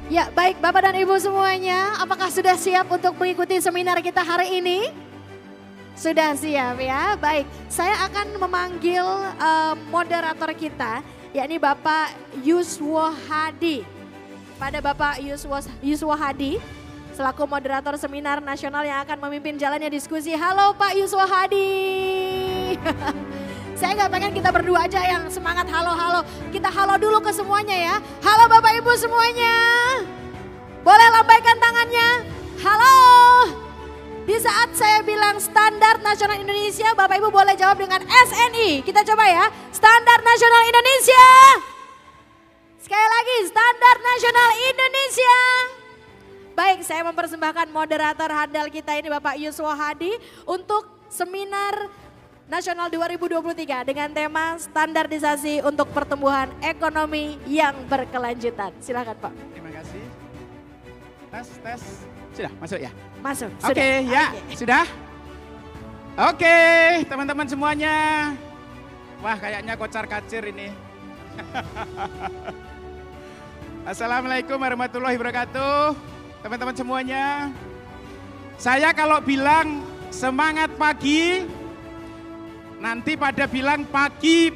Ya, baik Bapak dan Ibu semuanya, apakah sudah siap untuk mengikuti seminar kita hari ini? Sudah siap ya, baik. Saya akan memanggil moderator kita, yakni Bapak Yuswo Hadi. Pada Bapak Yuswo Hadi, selaku moderator seminar nasional yang akan memimpin jalannya diskusi. Halo Pak Yuswo Hadi. Saya nggak pengen kita berdua aja yang semangat halo-halo. Kita halo dulu ke semuanya ya. Halo Bapak Ibu semuanya. Boleh lambaikan tangannya. Halo. Di saat saya bilang Standar Nasional Indonesia, Bapak Ibu boleh jawab dengan SNI. Kita coba ya. Standar Nasional Indonesia. Sekali lagi, Standar Nasional Indonesia. Baik, saya mempersembahkan moderator handal kita ini Bapak Yuswo Hadi untuk seminar Nasional 2023 dengan tema standarisasi untuk pertumbuhan ekonomi yang berkelanjutan. Silakan Pak. Terima kasih. Tes. Sudah masuk ya? Masuk. Oke, ya. Sudah? Oke, teman-teman semuanya. Wah, kayaknya kocar-kacir ini. Assalamualaikum warahmatullahi wabarakatuh. Teman-teman semuanya. Saya kalau bilang semangat pagi, nanti pada bilang pagi,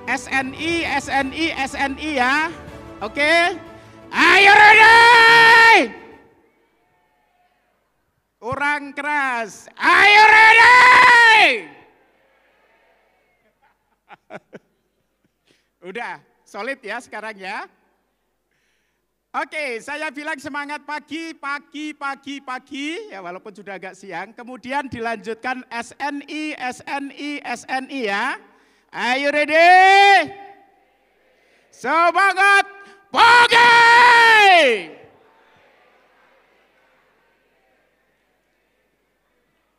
SNI ya. Oke. Ayo ready. Kurang keras. Ayo ready. Udah, solid ya sekarang ya. Oke, saya bilang semangat pagi, ya walaupun sudah agak siang. Kemudian dilanjutkan SNI ya. Ayo ready? Semangat pagi!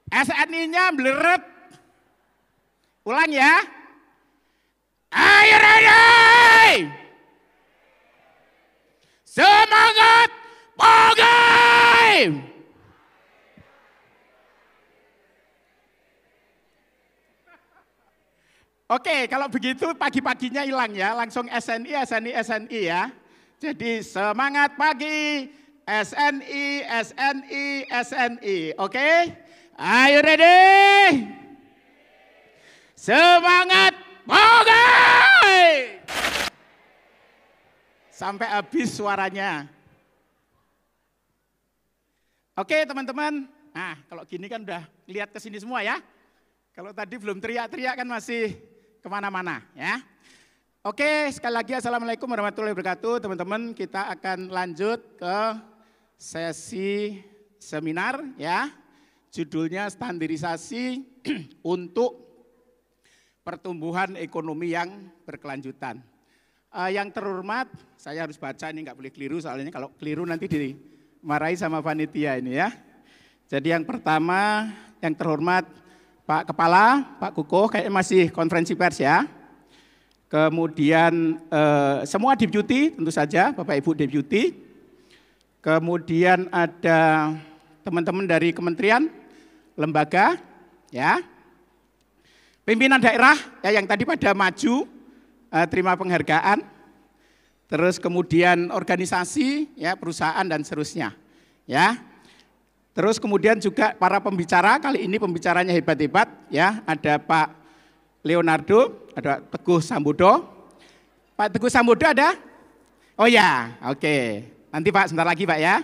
SNI-nya meleret. Ulang ya. Ayo ready? Semangat pagi! Oke, kalau begitu pagi-paginya hilang ya, langsung SNI ya. Jadi semangat pagi, SNI. Oke, ayo ready? Semangat pagi! Sampai habis suaranya. Oke teman-teman, nah kalau gini kan udah lihat ke sini semua ya. Kalau tadi belum teriak-teriak kan masih kemana-mana ya. Oke, sekali lagi Assalamualaikum warahmatullahi wabarakatuh. Teman-teman, kita akan lanjut ke sesi seminar ya. Judulnya standarisasi untuk pertumbuhan ekonomi yang berkelanjutan. Yang terhormat, saya harus baca ini nggak boleh keliru soalnya kalau keliru nanti dimarahi sama panitia ini ya. Jadi yang pertama, yang terhormat Pak Kepala, Pak Kukuh kayaknya masih konferensi pers ya. Kemudian semua deputi tentu saja, Bapak Ibu deputi. Kemudian ada teman-teman dari kementerian, lembaga ya. Pimpinan daerah ya yang tadi pada maju terima penghargaan, terus kemudian organisasi, ya perusahaan dan seterusnya, ya. Terus kemudian juga para pembicara, kali ini pembicaranya hebat-hebat, ya. Ada Pak Leonardo, ada Teguh Sambodo. Pak Teguh Sambodo ada? Oh ya, oke. Nanti Pak sebentar lagi Pak ya.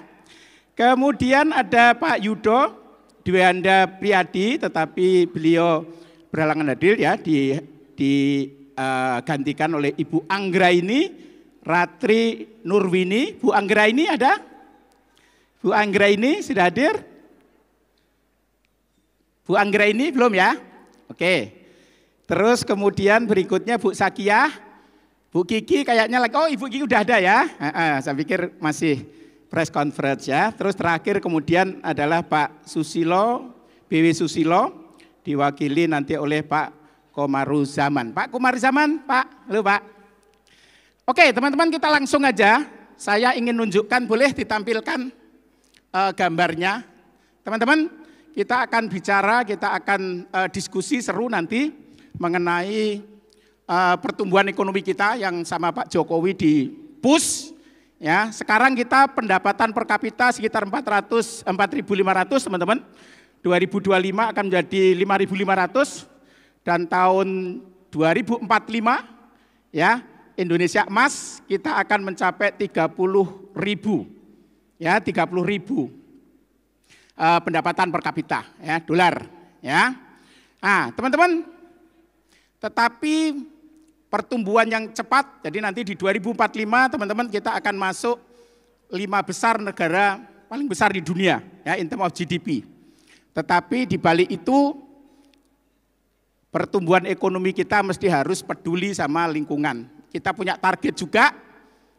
Kemudian ada Pak Yudo Dwianda Priyadi, tetapi beliau berhalangan hadir ya gantikan oleh Ibu Anggraini Ratri Nurwini. Bu Anggraini ada? Bu Anggraini sudah hadir? Bu Anggraini belum ya? Oke. Terus kemudian berikutnya Bu Sakiyah, Bu Kiki kayaknya lagi, oh Ibu Kiki udah ada ya? Saya pikir masih press conference ya. Terus terakhir kemudian adalah Pak Susilo, BW Susilo, diwakili nanti oleh Pak Komaruzaman. Pak Komaruzaman, Pak, halo Pak. Oke teman-teman kita langsung aja, saya ingin nunjukkan, boleh ditampilkan gambarnya. Teman-teman kita akan bicara, kita akan diskusi seru nanti mengenai pertumbuhan ekonomi kita yang sama Pak Jokowi di push Ya, sekarang kita pendapatan per kapita sekitar 4.500 teman-teman. 2025 akan menjadi 5.500 dan tahun 2045 ya Indonesia emas kita akan mencapai 30.000 ya 30.000 pendapatan per kapita ya dolar ya. Nah, teman-teman, tetapi pertumbuhan yang cepat, jadi nanti di 2045 teman-teman kita akan masuk 5 besar negara paling besar di dunia ya in terms of GDP. Tetapi di balik itu pertumbuhan ekonomi kita mesti harus peduli sama lingkungan. Kita punya target juga,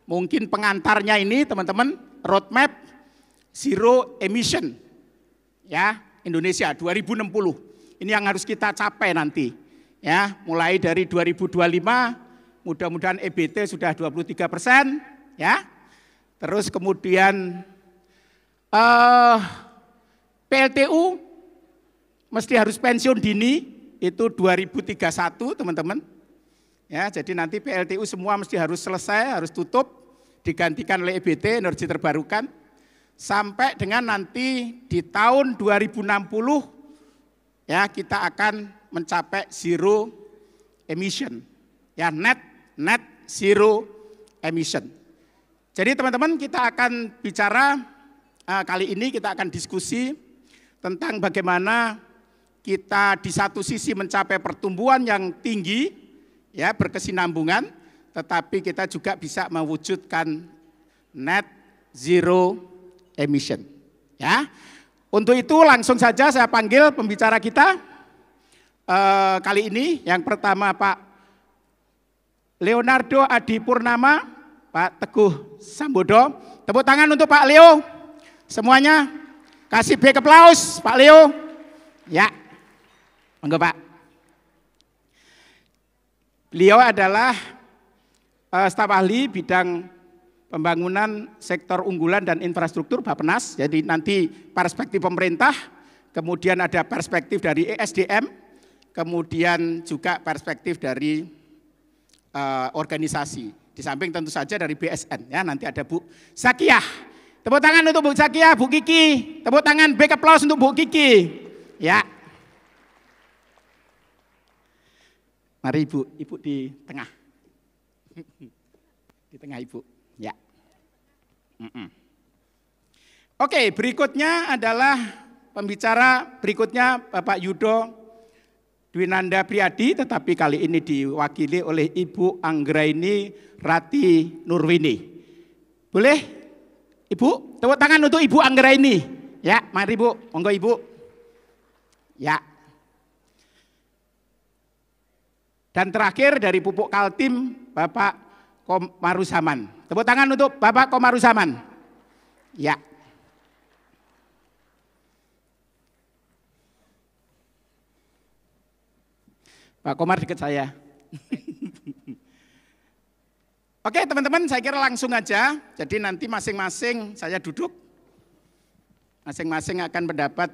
mungkin pengantarnya ini teman-teman, roadmap zero emission ya Indonesia 2060. Ini yang harus kita capai nanti. Ya, mulai dari 2025 mudah-mudahan EBT sudah 23% ya. Terus kemudian PLTU mesti harus pensiun dini itu 2031 teman-teman. Ya, jadi nanti PLTU semua mesti harus selesai, harus tutup, digantikan oleh EBT energi terbarukan sampai dengan nanti di tahun 2060 ya kita akan mencapai zero emission, ya net zero emission. Jadi teman-teman kita akan bicara kali ini kita akan diskusi tentang bagaimana kita di satu sisi mencapai pertumbuhan yang tinggi, ya berkesinambungan, tetapi kita juga bisa mewujudkan net zero emission. Ya, untuk itu langsung saja saya panggil pembicara kita. Kali ini yang pertama Pak Leonardo Adi Purnama, Pak Teguh Sambodo. Tepuk tangan untuk Pak Leo. Semuanya kasih big applause Pak Leo. Ya, monggo Pak. Beliau adalah staf ahli bidang pembangunan sektor unggulan dan infrastruktur Bappenas. Jadi nanti perspektif pemerintah, kemudian ada perspektif dari ESDM, kemudian juga perspektif dari organisasi. Di samping tentu saja dari BSN ya, nanti ada Bu Zakiyah. Tepuk tangan untuk Bu Zakiyah, Bu Kiki. Tepuk tangan big applause untuk Bu Kiki. Ya. Mari Ibu di tengah. Di tengah Ibu. Ya. Oke, berikutnya adalah pembicara berikutnya Bapak Yudo Dwinanda Priadi, tetapi kali ini diwakili oleh Ibu Anggraini Rati Nurwini. Boleh Ibu, tepuk tangan untuk Ibu Anggraini. Ya, mari Bu, monggo Ibu. Ya. Dan terakhir dari Pupuk Kaltim, Bapak Komaruzaman. Tepuk tangan untuk Bapak Komaruzaman. Ya. Pak Komar dekat saya. Oke teman-teman, saya kira langsung aja. Jadi nanti masing-masing saya duduk. Masing-masing akan mendapat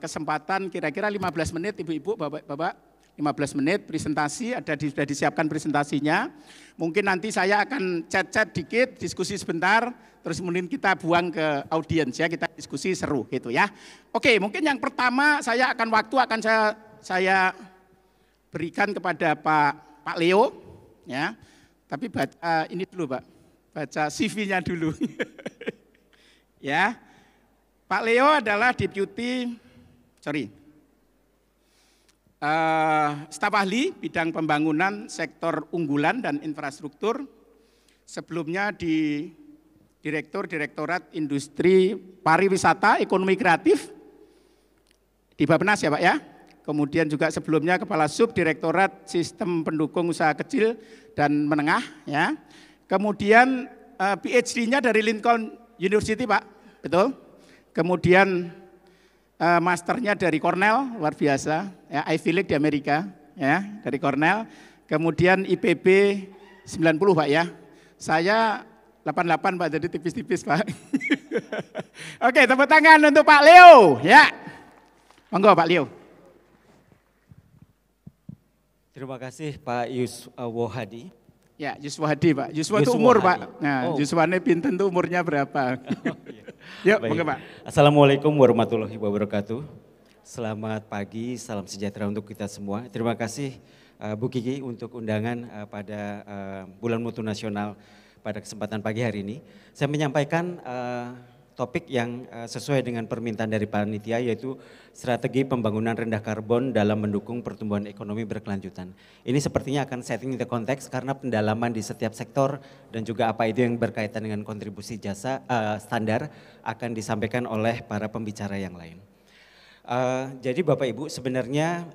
kesempatan kira-kira 15 menit Ibu-ibu, Bapak-bapak. 15 menit presentasi, sudah disiapkan presentasinya. Mungkin nanti saya akan chat-chat dikit, diskusi sebentar, terus kemudian kita buang ke audiens ya, kita diskusi seru gitu ya. Oke, mungkin yang pertama saya akan saya berikan kepada Pak Leo ya. Tapi baca ini dulu Pak. Baca CV-nya dulu. Ya. Pak Leo adalah staf ahli bidang pembangunan sektor unggulan dan infrastruktur. Sebelumnya di Direktorat Industri Pariwisata Ekonomi Kreatif di Bappenas ya Pak ya. Kemudian juga sebelumnya Kepala Subdirektorat Sistem Pendukung Usaha Kecil dan Menengah ya. Kemudian PhD-nya dari Lincoln University Pak, betul. Kemudian masternya dari Cornell, luar biasa, ya, Ivy League di Amerika, ya, dari Cornell. Kemudian IPB 90 Pak ya. Saya 88 Pak, jadi tipis-tipis Pak. Oke, tepuk tangan untuk Pak Leo, ya. Monggo Pak Leo. Terima kasih Pak Yuswo Hadi. Ya, Yuswa Hadi Pak. Yuswa itu Yuswa umur Hadi. Pak. Nah, Oh. Yuswane pinten tuh umurnya berapa? Yuk, Baik. monggo Pak. Assalamualaikum warahmatullahi wabarakatuh. Selamat pagi, salam sejahtera untuk kita semua. Terima kasih Bu Kiki untuk undangan pada Bulan Mutu Nasional pada kesempatan pagi hari ini. Saya menyampaikan topik yang sesuai dengan permintaan dari panitia, yaitu strategi pembangunan rendah karbon dalam mendukung pertumbuhan ekonomi berkelanjutan. Ini sepertinya akan setting the context karena pendalaman di setiap sektor dan juga apa itu yang berkaitan dengan kontribusi jasa standar akan disampaikan oleh para pembicara yang lain. Jadi Bapak Ibu, sebenarnya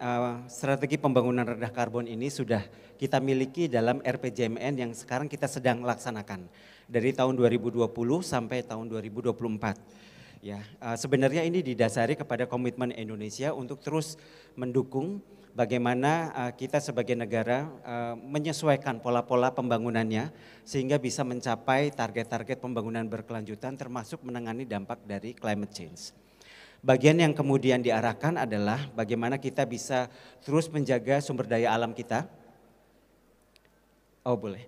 strategi pembangunan rendah karbon ini sudah kita miliki dalam RPJMN yang sekarang kita sedang laksanakan dari tahun 2020 sampai tahun 2024. Ya, sebenarnya ini didasari kepada komitmen Indonesia untuk terus mendukung bagaimana kita sebagai negara menyesuaikan pola-pola pembangunannya sehingga bisa mencapai target-target pembangunan berkelanjutan termasuk menangani dampak dari climate change. Bagian yang kemudian diarahkan adalah bagaimana kita bisa terus menjaga sumber daya alam kita. Oh boleh.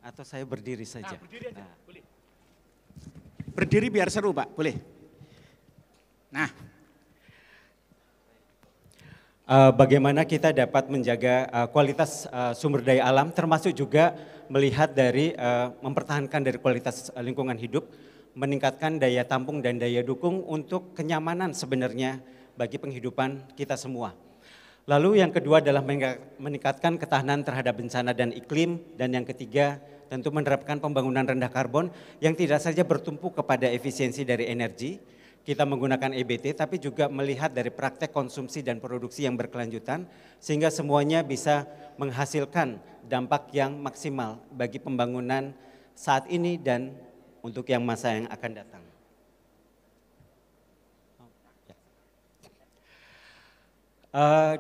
Atau saya berdiri saja. Berdiri aja, boleh. Berdiri biar seru Pak, boleh. Nah. Bagaimana kita dapat menjaga kualitas sumber daya alam termasuk juga melihat dari mempertahankan dari kualitas lingkungan hidup, meningkatkan daya tampung dan daya dukung untuk kenyamanan sebenarnya bagi penghidupan kita semua. Lalu yang kedua adalah meningkatkan ketahanan terhadap bencana dan iklim, dan yang ketiga tentu menerapkan pembangunan rendah karbon yang tidak saja bertumpu kepada efisiensi dari energi, kita menggunakan EBT, tapi juga melihat dari praktek konsumsi dan produksi yang berkelanjutan sehingga semuanya bisa menghasilkan dampak yang maksimal bagi pembangunan saat ini dan untuk yang masa yang akan datang.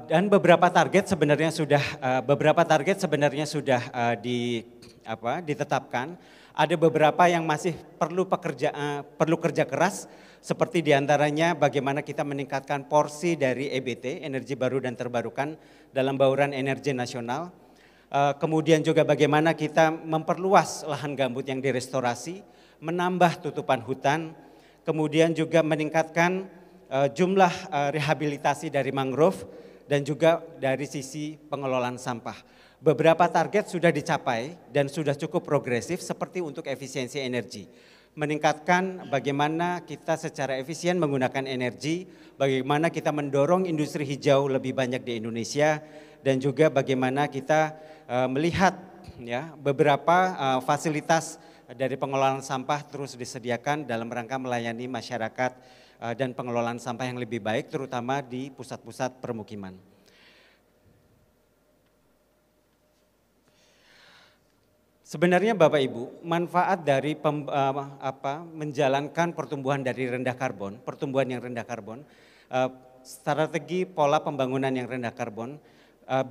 Dan beberapa target sebenarnya sudah ditetapkan. Ada beberapa yang masih perlu kerja keras, seperti diantaranya bagaimana kita meningkatkan porsi dari EBT, energi baru dan terbarukan dalam bauran energi nasional. Kemudian juga bagaimana kita memperluas lahan gambut yang direstorasi, menambah tutupan hutan, kemudian juga meningkatkan jumlah rehabilitasi dari mangrove dan juga dari sisi pengelolaan sampah. Beberapa target sudah dicapai dan sudah cukup progresif seperti untuk efisiensi energi. Meningkatkan bagaimana kita secara efisien menggunakan energi, bagaimana kita mendorong industri hijau lebih banyak di Indonesia, dan juga bagaimana kita melihat ya beberapa fasilitas dari pengelolaan sampah terus disediakan dalam rangka melayani masyarakat dan pengelolaan sampah yang lebih baik, terutama di pusat-pusat permukiman. Sebenarnya Bapak Ibu, manfaat dari menjalankan pertumbuhan dari rendah karbon, pertumbuhan yang rendah karbon, strategi pola pembangunan yang rendah karbon,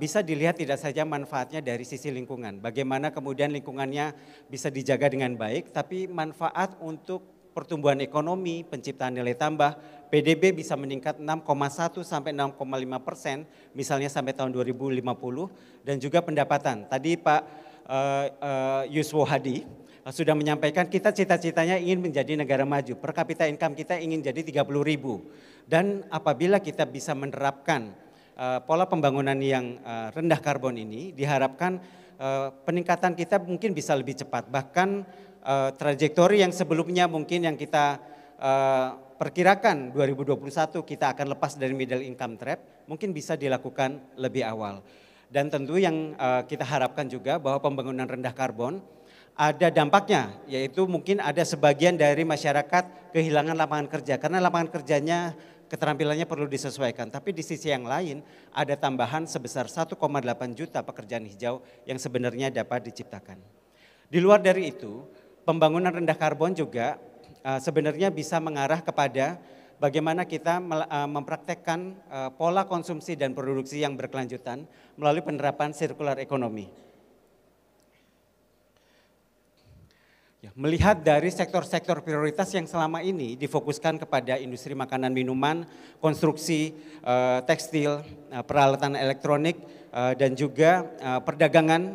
bisa dilihat tidak saja manfaatnya dari sisi lingkungan, bagaimana kemudian lingkungannya bisa dijaga dengan baik, tapi manfaat untuk pertumbuhan ekonomi, penciptaan nilai tambah, PDB bisa meningkat 6,1 sampai 6,5%, misalnya sampai tahun 2050, dan juga pendapatan. Tadi Pak Yuswa Hadi sudah menyampaikan kita cita-citanya ingin menjadi negara maju, per kapita income kita ingin jadi 30.000, dan apabila kita bisa menerapkan pola pembangunan yang rendah karbon ini, diharapkan peningkatan kita mungkin bisa lebih cepat. Bahkan trajektori yang sebelumnya mungkin yang kita perkirakan 2021 kita akan lepas dari middle income trap, mungkin bisa dilakukan lebih awal. Dan tentu yang kita harapkan juga bahwa pembangunan rendah karbon ada dampaknya, yaitu mungkin ada sebagian dari masyarakat kehilangan lapangan kerja karena lapangan kerjanya keterampilannya perlu disesuaikan, tapi di sisi yang lain ada tambahan sebesar 1,8 juta pekerjaan hijau yang sebenarnya dapat diciptakan. Di luar dari itu, pembangunan rendah karbon juga sebenarnya bisa mengarah kepada bagaimana kita mempraktekkan pola konsumsi dan produksi yang berkelanjutan melalui penerapan circular economy. Ya, melihat dari sektor-sektor prioritas yang selama ini difokuskan kepada industri makanan minuman, konstruksi, tekstil, peralatan elektronik, dan juga perdagangan,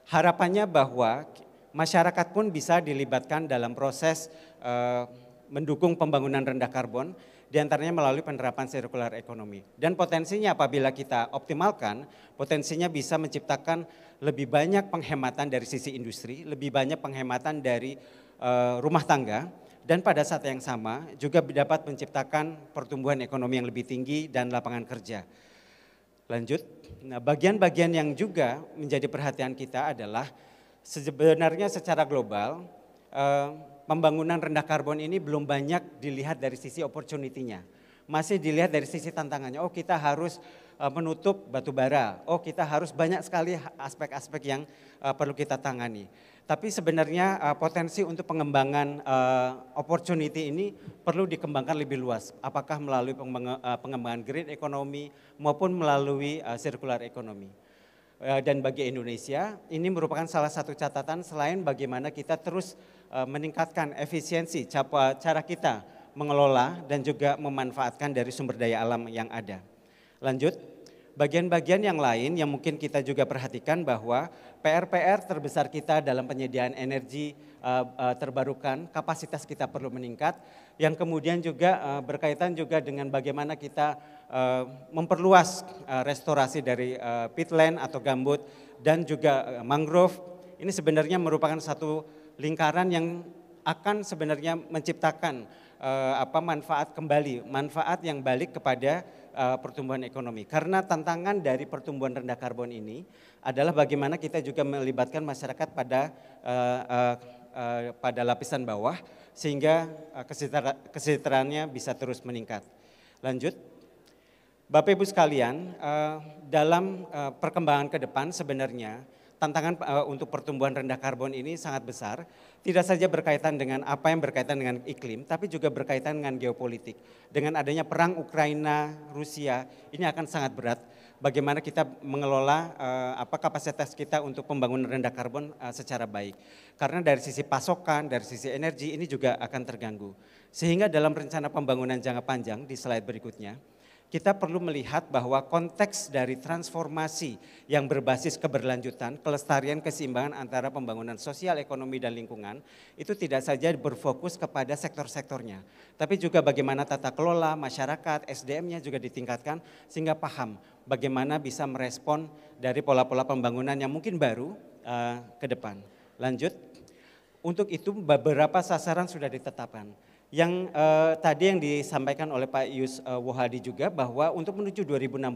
harapannya bahwa masyarakat pun bisa dilibatkan dalam proses mendukung pembangunan rendah karbon, diantaranya melalui penerapan sirkular ekonomi. Dan potensinya apabila kita optimalkan, potensinya bisa menciptakan lebih banyak penghematan dari sisi industri, lebih banyak penghematan dari rumah tangga, dan pada saat yang sama juga dapat menciptakan pertumbuhan ekonomi yang lebih tinggi dan lapangan kerja. Lanjut, nah bagian-bagian yang juga menjadi perhatian kita adalah sebenarnya secara global pembangunan rendah karbon ini belum banyak dilihat dari sisi opportunity-nya. Masih dilihat dari sisi tantangannya, oh kita harus menutup batu bara, oh kita harus banyak sekali aspek-aspek yang perlu kita tangani. Tapi sebenarnya potensi untuk pengembangan opportunity ini perlu dikembangkan lebih luas. Apakah melalui pengembangan green economy maupun melalui circular economy. Dan bagi Indonesia ini merupakan salah satu catatan selain bagaimana kita terus meningkatkan efisiensi cara kita mengelola dan juga memanfaatkan dari sumber daya alam yang ada. Lanjut, bagian-bagian yang lain yang mungkin kita juga perhatikan bahwa PR-PR terbesar kita dalam penyediaan energi terbarukan, kapasitas kita perlu meningkat, yang kemudian juga berkaitan juga dengan bagaimana kita memperluas restorasi dari peatland atau gambut dan juga mangrove. Ini sebenarnya merupakan satu lingkaran yang akan sebenarnya menciptakan manfaat kembali, manfaat yang balik kepada pertumbuhan ekonomi. Karena tantangan dari pertumbuhan rendah karbon ini adalah bagaimana kita juga melibatkan masyarakat pada lapisan bawah sehingga kesejahteraannya bisa terus meningkat. Lanjut, Bapak Ibu sekalian, dalam perkembangan ke depan sebenarnya tantangan untuk pertumbuhan rendah karbon ini sangat besar, tidak saja berkaitan dengan apa yang berkaitan dengan iklim, tapi juga berkaitan dengan geopolitik. Dengan adanya perang Ukraina-Rusia, ini akan sangat berat. Bagaimana kita mengelola kapasitas kita untuk pembangunan rendah karbon secara baik. Karena dari sisi pasokan, dari sisi energi ini juga akan terganggu. Sehingga dalam rencana pembangunan jangka panjang di slide berikutnya, kita perlu melihat bahwa konteks dari transformasi yang berbasis keberlanjutan, kelestarian, keseimbangan antara pembangunan sosial, ekonomi, dan lingkungan itu tidak saja berfokus kepada sektor-sektornya, tapi juga bagaimana tata kelola, masyarakat, SDM-nya juga ditingkatkan sehingga paham bagaimana bisa merespon dari pola-pola pembangunan yang mungkin baru ke depan. Lanjut, untuk itu beberapa sasaran sudah ditetapkan. Yang tadi yang disampaikan oleh Pak Yus Wohadi juga bahwa untuk menuju 2060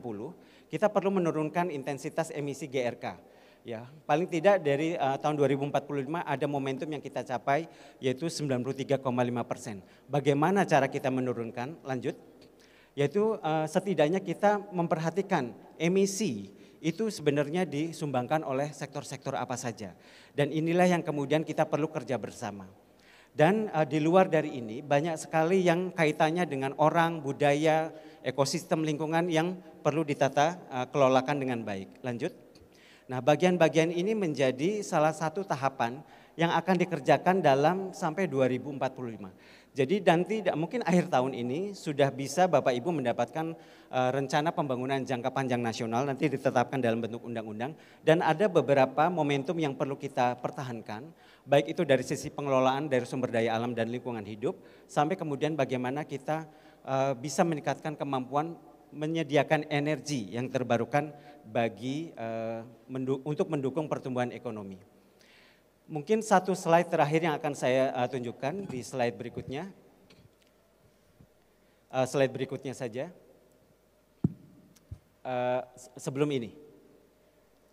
kita perlu menurunkan intensitas emisi GRK. Ya, paling tidak dari tahun 2045 ada momentum yang kita capai yaitu 93,5%. Bagaimana cara kita menurunkan? Lanjut, yaitu setidaknya kita memperhatikan emisi itu sebenarnya disumbangkan oleh sektor-sektor apa saja. Dan inilah yang kemudian kita perlu kerja bersama. Dan di luar dari ini banyak sekali yang kaitannya dengan orang, budaya, ekosistem lingkungan yang perlu ditata kelolakan dengan baik. Lanjut. Nah, bagian-bagian ini menjadi salah satu tahapan yang akan dikerjakan dalam sampai 2045. Jadi nanti mungkin akhir tahun ini sudah bisa Bapak Ibu mendapatkan rencana pembangunan jangka panjang nasional nanti ditetapkan dalam bentuk undang-undang dan ada beberapa momentum yang perlu kita pertahankan baik itu dari sisi pengelolaan dari sumber daya alam dan lingkungan hidup sampai kemudian bagaimana kita bisa meningkatkan kemampuan menyediakan energi yang terbarukan bagi untuk mendukung pertumbuhan ekonomi. Mungkin satu slide terakhir yang akan saya tunjukkan di slide berikutnya. Slide berikutnya saja. Sebelum ini.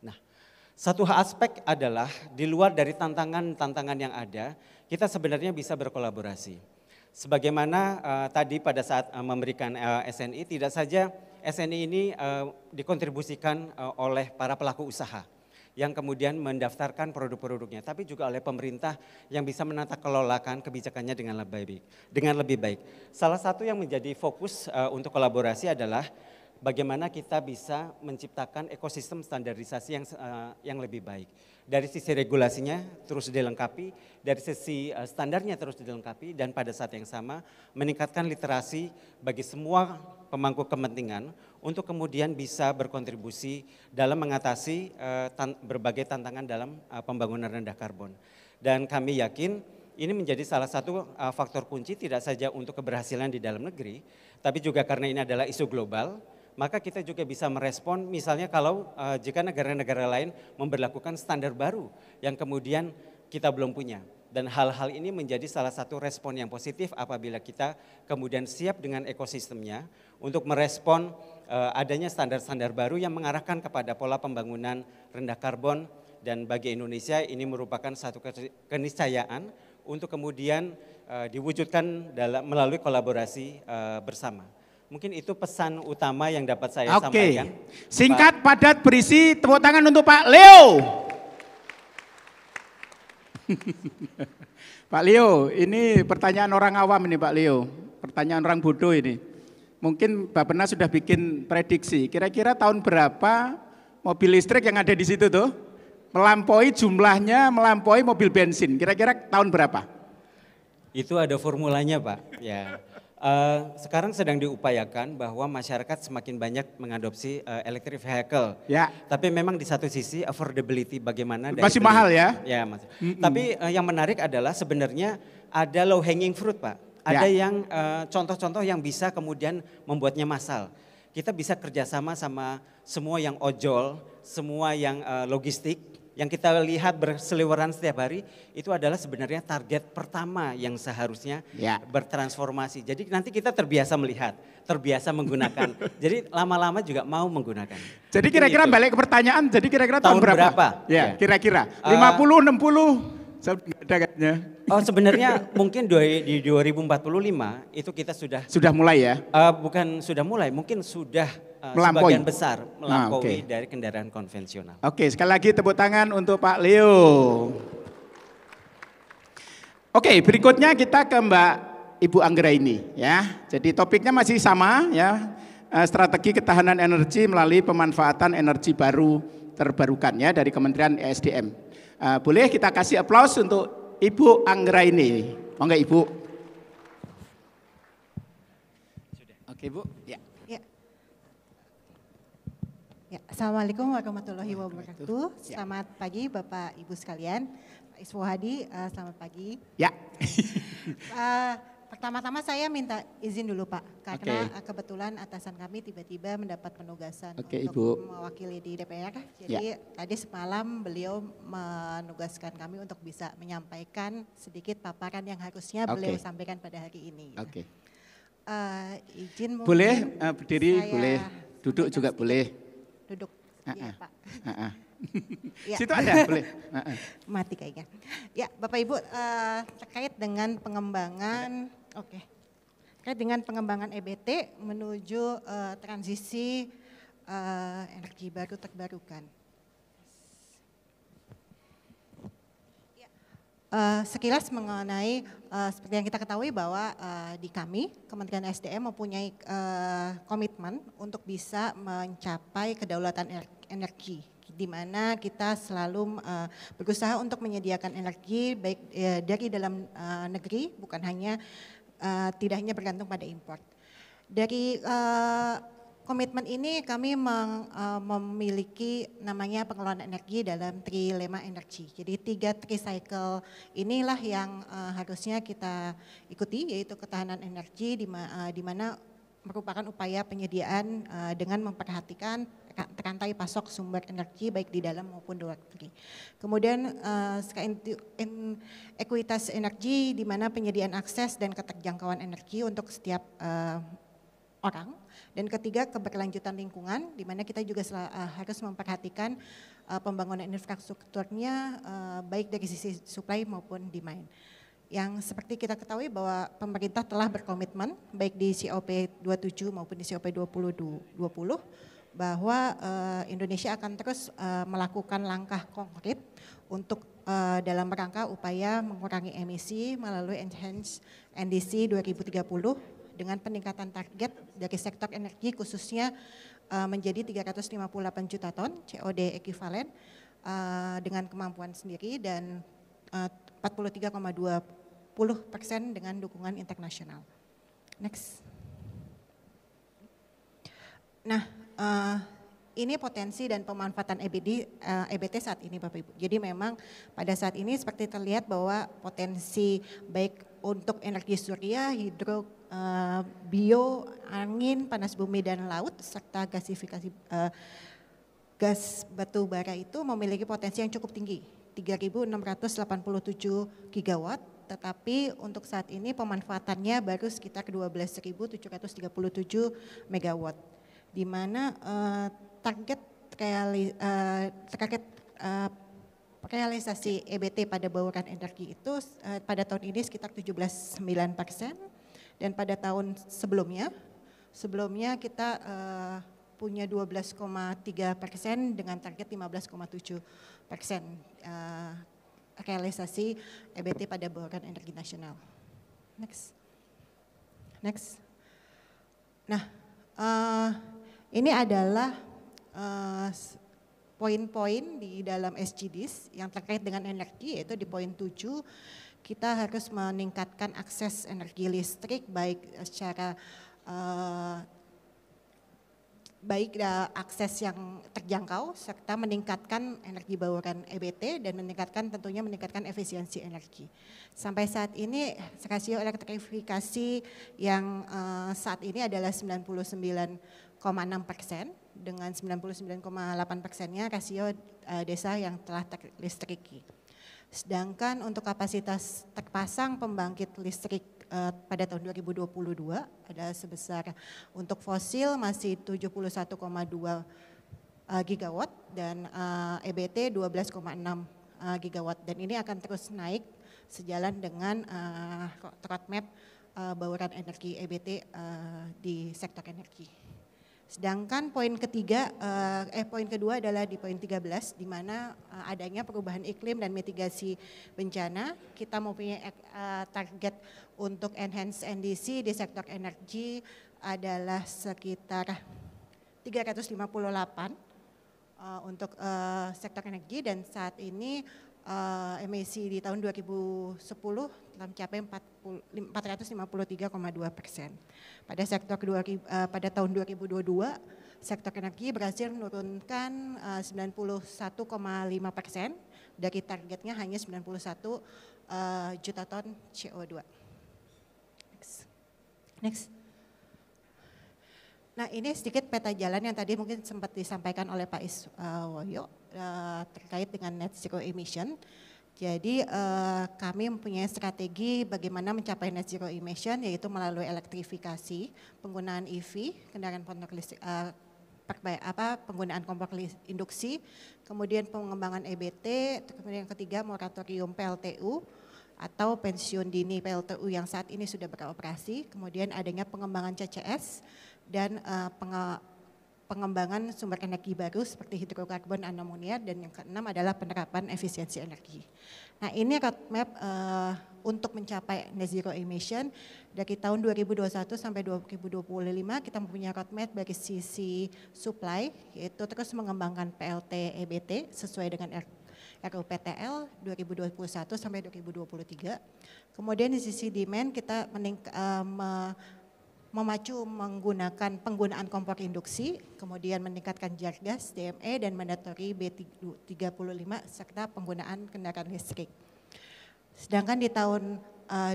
Nah, satu aspek adalah di luar dari tantangan-tantangan yang ada, kita sebenarnya bisa berkolaborasi. Sebagaimana tadi pada saat memberikan SNI, tidak saja SNI ini dikontribusikan oleh para pelaku usaha yang kemudian mendaftarkan produk-produknya, tapi juga oleh pemerintah yang bisa menata kelolakan kebijakannya dengan lebih baik. Salah satu yang menjadi fokus untuk kolaborasi adalah bagaimana kita bisa menciptakan ekosistem standarisasi yang lebih baik. Dari sisi regulasinya terus dilengkapi, dari sisi standarnya terus dilengkapi, dan pada saat yang sama meningkatkan literasi bagi semua pemangku kepentingan untuk kemudian bisa berkontribusi dalam mengatasi berbagai tantangan dalam pembangunan rendah karbon. Dan kami yakin ini menjadi salah satu faktor kunci tidak saja untuk keberhasilan di dalam negeri, tapi juga karena ini adalah isu global, maka kita juga bisa merespon misalnya kalau jika negara-negara lain memberlakukan standar baru yang kemudian kita belum punya. Dan hal-hal ini menjadi salah satu respon yang positif apabila kita kemudian siap dengan ekosistemnya untuk merespon adanya standar-standar baru yang mengarahkan kepada pola pembangunan rendah karbon, dan bagi Indonesia ini merupakan satu keniscayaan untuk kemudian diwujudkan melalui kolaborasi bersama. Mungkin itu pesan utama yang dapat saya sampaikan. Singkat, padat, berisi. Tepuk tangan untuk Pak Leo. Pak Leo, ini pertanyaan orang awam ini Pak Leo. Pertanyaan orang bodoh ini. Mungkin Bappenas sudah bikin prediksi. Kira-kira tahun berapa mobil listrik yang ada di situ tuh jumlahnya melampaui mobil bensin. Kira-kira tahun berapa? Itu ada formulanya Pak. Ya. Sekarang sedang diupayakan bahwa masyarakat semakin banyak mengadopsi electric vehicle. Ya. Tapi memang di satu sisi affordability bagaimana masih mahal ya? Ya, masih. Tapi yang menarik adalah sebenarnya ada low hanging fruit Pak. Ada yang contoh-contoh yang bisa kemudian membuatnya massal. Kita bisa kerjasama sama semua yang ojol, semua yang logistik. Yang kita lihat berseliweran setiap hari itu adalah sebenarnya target pertama yang seharusnya bertransformasi. Jadi nanti kita terbiasa melihat, terbiasa menggunakan. Jadi lama-lama juga mau menggunakan. Jadi kira-kira balik ke pertanyaan, jadi kira-kira tahun berapa? Ya, kira-kira 50, 60, ada kayaknya. Oh sebenarnya mungkin di 2045 itu kita sudah mulai ya? Bukan sudah mulai, mungkin sudah melampaui. Sebagian besar melampaui dari kendaraan konvensional. Oke, sekali lagi tepuk tangan untuk Pak Leo. Oke, berikutnya kita ke Mbak Ibu Anggraini ya. Jadi topiknya masih sama ya, strategi ketahanan energi melalui pemanfaatan energi baru terbarukan ya dari Kementerian ESDM. Boleh kita kasih aplaus untuk Ibu Anggraini. Monggo Ibu. Oke Bu, ya. Ya, Assalamualaikum warahmatullahi wabarakatuh. Selamat pagi Bapak Ibu sekalian. Pak Iswo Hadi, selamat pagi. Ya. Pertama-tama saya minta izin dulu Pak, karena kebetulan atasan kami tiba-tiba mendapat penugasan untuk Ibu mewakili di DPR. Jadi tadi semalam beliau menugaskan kami untuk bisa menyampaikan sedikit paparan yang harusnya beliau sampaikan pada hari ini. Izin boleh berdiri, boleh duduk juga boleh. Duduk, ya Pak. Situ ada, boleh. Mati kayaknya. Ya Bapak Ibu, terkait dengan pengembangan, terkait dengan pengembangan EBT menuju transisi energi baru terbarukan. Sekilas mengenai seperti yang kita ketahui bahwa di kami Kementerian SDM mempunyai komitmen untuk bisa mencapai kedaulatan energi, di mana kita selalu berusaha untuk menyediakan energi baik dari dalam negeri, bukan hanya tidak hanya bergantung pada impor. Dari komitmen ini kami memiliki namanya pengelolaan energi dalam trilema energi. Jadi 3 tricycle inilah yang harusnya kita ikuti, yaitu ketahanan energi di mana merupakan upaya penyediaan dengan memperhatikan rantai pasok sumber energi baik di dalam maupun di luar negeri. Kemudian ekuitas energi di mana penyediaan akses dan keterjangkauan energi untuk setiap orang. Dan ketiga, keberlanjutan lingkungan, di mana kita juga harus memperhatikan pembangunan infrastrukturnya baik dari sisi supply maupun demand. Yang seperti kita ketahui bahwa pemerintah telah berkomitmen baik di COP 27 maupun di COP 2020 bahwa Indonesia akan terus melakukan langkah konkret untuk dalam rangka upaya mengurangi emisi melalui Enhanced NDC 2030 dengan peningkatan target dari sektor energi khususnya menjadi 358 juta ton COD ekuivalen dengan kemampuan sendiri dan 43,20% dengan dukungan internasional. Next. Nah, ini potensi dan pemanfaatan EBT saat ini Bapak Ibu. Jadi memang pada saat ini seperti terlihat bahwa potensi baik untuk energi surya, hidro, bio, angin, panas bumi dan laut serta gasifikasi gas batu bara itu memiliki potensi yang cukup tinggi, 3.687 gigawatt, tetapi untuk saat ini pemanfaatannya baru sekitar 12.737 megawatt, di mana target realisasi EBT pada bauran energi itu pada tahun ini sekitar 17,9%, dan pada tahun sebelumnya kita punya 12,3% dengan target 15,7% realisasi EBT pada bauran energi nasional. Next. Nah, ini adalah poin-poin di dalam SDGs yang terkait dengan energi, yaitu di poin 7 kita harus meningkatkan akses energi listrik baik secara akses yang terjangkau serta meningkatkan energi bauran EBT dan tentunya meningkatkan efisiensi energi. Sampai saat ini rasio elektrifikasi yang saat ini adalah 99,6%, dengan 99,8%-nya rasio desa yang telah terlistriki. Sedangkan untuk kapasitas terpasang pembangkit listrik pada tahun 2022 ada sebesar untuk fosil masih 71,2 gigawatt dan EBT 12,6 gigawatt, dan ini akan terus naik sejalan dengan roadmap bauran energi EBT di sektor energi. Sedangkan poin kedua adalah di poin 13, di mana adanya perubahan iklim dan mitigasi bencana. Kita mempunyai target untuk enhance NDC di sektor energi adalah sekitar 358 untuk sektor energi, dan saat ini emisi di tahun 2010 telah mencapai 453,2%. Pada tahun 2022 sektor energi berhasil menurunkan 91,5% dari targetnya hanya 91 juta ton CO2. Next. Nah, ini sedikit peta jalan yang tadi mungkin sempat disampaikan oleh Pak Iswoyo terkait dengan net zero emission. Jadi kami mempunyai strategi bagaimana mencapai net zero emission, yaitu melalui elektrifikasi, penggunaan EV, kendaraan penggunaan kompor induksi, kemudian pengembangan EBT, kemudian yang ketiga moratorium PLTU atau pensiun dini PLTU yang saat ini sudah beroperasi, kemudian adanya pengembangan CCS dan pengembangan sumber energi baru seperti hidrokarbon, amonia, dan yang keenam adalah penerapan efisiensi energi. Nah, ini roadmap untuk mencapai net zero emission dari tahun 2021 sampai 2025 kita mempunyai roadmap dari sisi supply, yaitu terus mengembangkan PLT EBT sesuai dengan RUPTL 2021 sampai 2023. Kemudian di sisi demand kita memacu menggunakan penggunaan kompor induksi, kemudian meningkatkan jar gas, DME, dan mandatory B35 serta penggunaan kendaraan listrik. Sedangkan di tahun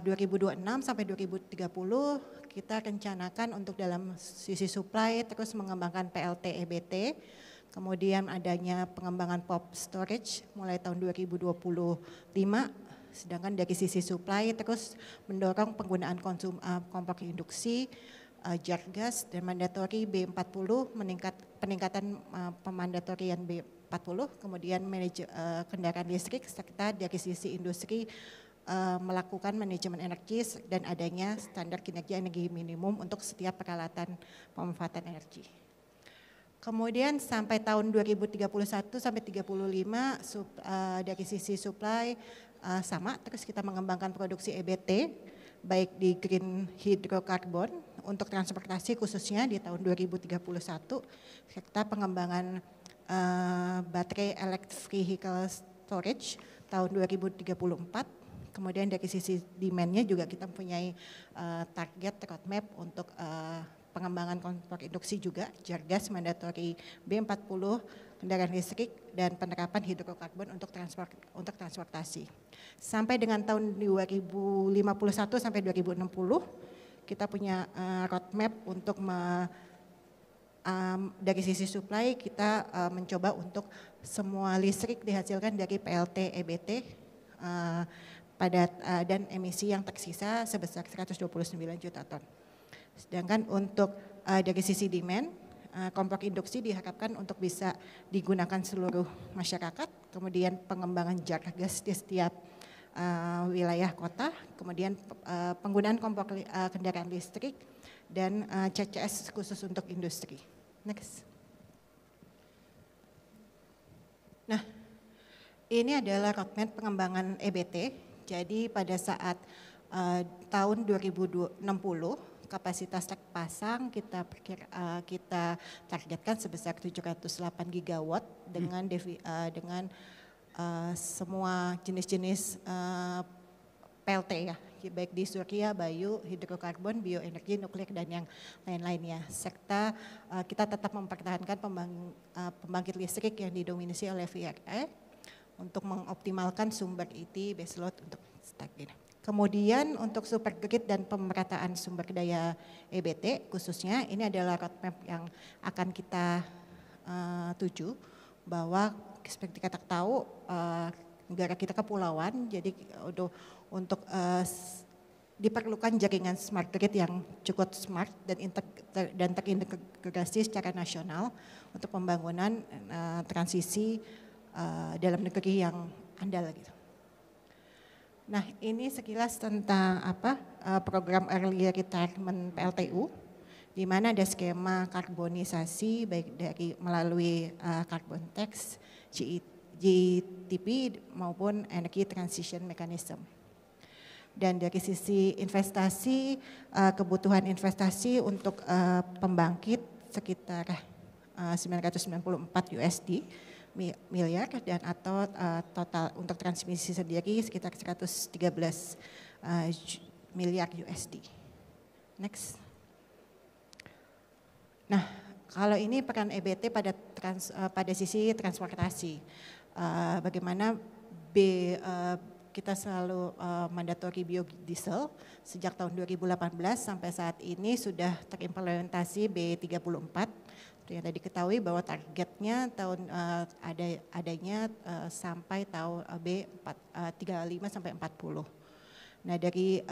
2026 sampai 2030 kita rencanakan untuk dalam sisi supply terus mengembangkan PLT EBT, kemudian adanya pengembangan pop storage mulai tahun 2025. Sedangkan dari sisi supply terus mendorong penggunaan kompor induksi, jar gas, dan mandatory B40, peningkatan pemandatorian B40, kemudian kendaraan listrik, serta dari sisi industri melakukan manajemen energi dan adanya standar kinerja energi minimum untuk setiap peralatan pemanfaatan energi. Kemudian sampai tahun 2031 sampai 35 dari sisi supply sama, terus kita mengembangkan produksi EBT baik di green hydrocarbon untuk transportasi khususnya di tahun 2031 serta pengembangan baterai electric vehicle storage tahun 2034. Kemudian dari sisi demand-nya juga kita mempunyai target roadmap untuk pengembangan kompor induksi juga, Jargas mandatory B40, kendaraan listrik, dan penerapan hidrokarbon untuk transportasi. Sampai dengan tahun 2051 sampai 2060, kita punya roadmap untuk dari sisi supply kita mencoba untuk semua listrik dihasilkan dari PLT EBT dan emisi yang tersisa sebesar 129 juta ton. Sedangkan untuk dari sisi demand, kompor induksi diharapkan untuk bisa digunakan seluruh masyarakat, kemudian pengembangan Jargas di setiap wilayah kota, kemudian penggunaan kompor kendaraan listrik, dan CCS khusus untuk industri. Next. Nah, ini adalah roadmap pengembangan EBT. Jadi pada saat tahun 2060 kapasitas terpasang kita targetkan sebesar 708 gigawatt dengan semua jenis-jenis PLT ya, baik di surya, bayu, hidrokarbon, bioenergi, nuklir, dan yang lain-lainnya. Serta kita tetap mempertahankan pembangkit listrik yang didominasi oleh VRE untuk mengoptimalkan sumber IT baseload untuk stagnan. Kemudian untuk super grid dan pemerataan sumber daya EBT khususnya ini adalah roadmap yang akan kita tuju, bahwa seperti kita tahu negara kita kepulauan, jadi untuk diperlukan jaringan smart grid yang cukup smart dan terintegrasi secara nasional untuk pembangunan transisi dalam negeri yang andal gitu. Nah, ini sekilas tentang program early retirement PLTU, di mana ada skema karbonisasi baik dari melalui carbon tax, GTP maupun energy transition mechanism. Dan dari sisi investasi, kebutuhan investasi untuk pembangkit sekitar 994 USD miliar, dan atau total untuk transmisi sendiri sekitar 113 miliar USD. Next. Nah, kalau ini peran EBT pada sisi transportasi, bagaimana kita selalu mandatory biodiesel sejak tahun 2018 sampai saat ini sudah terimplementasi B34. Yang tadi diketahui bahwa targetnya adanya sampai tahun B35 sampai 40. Nah, dari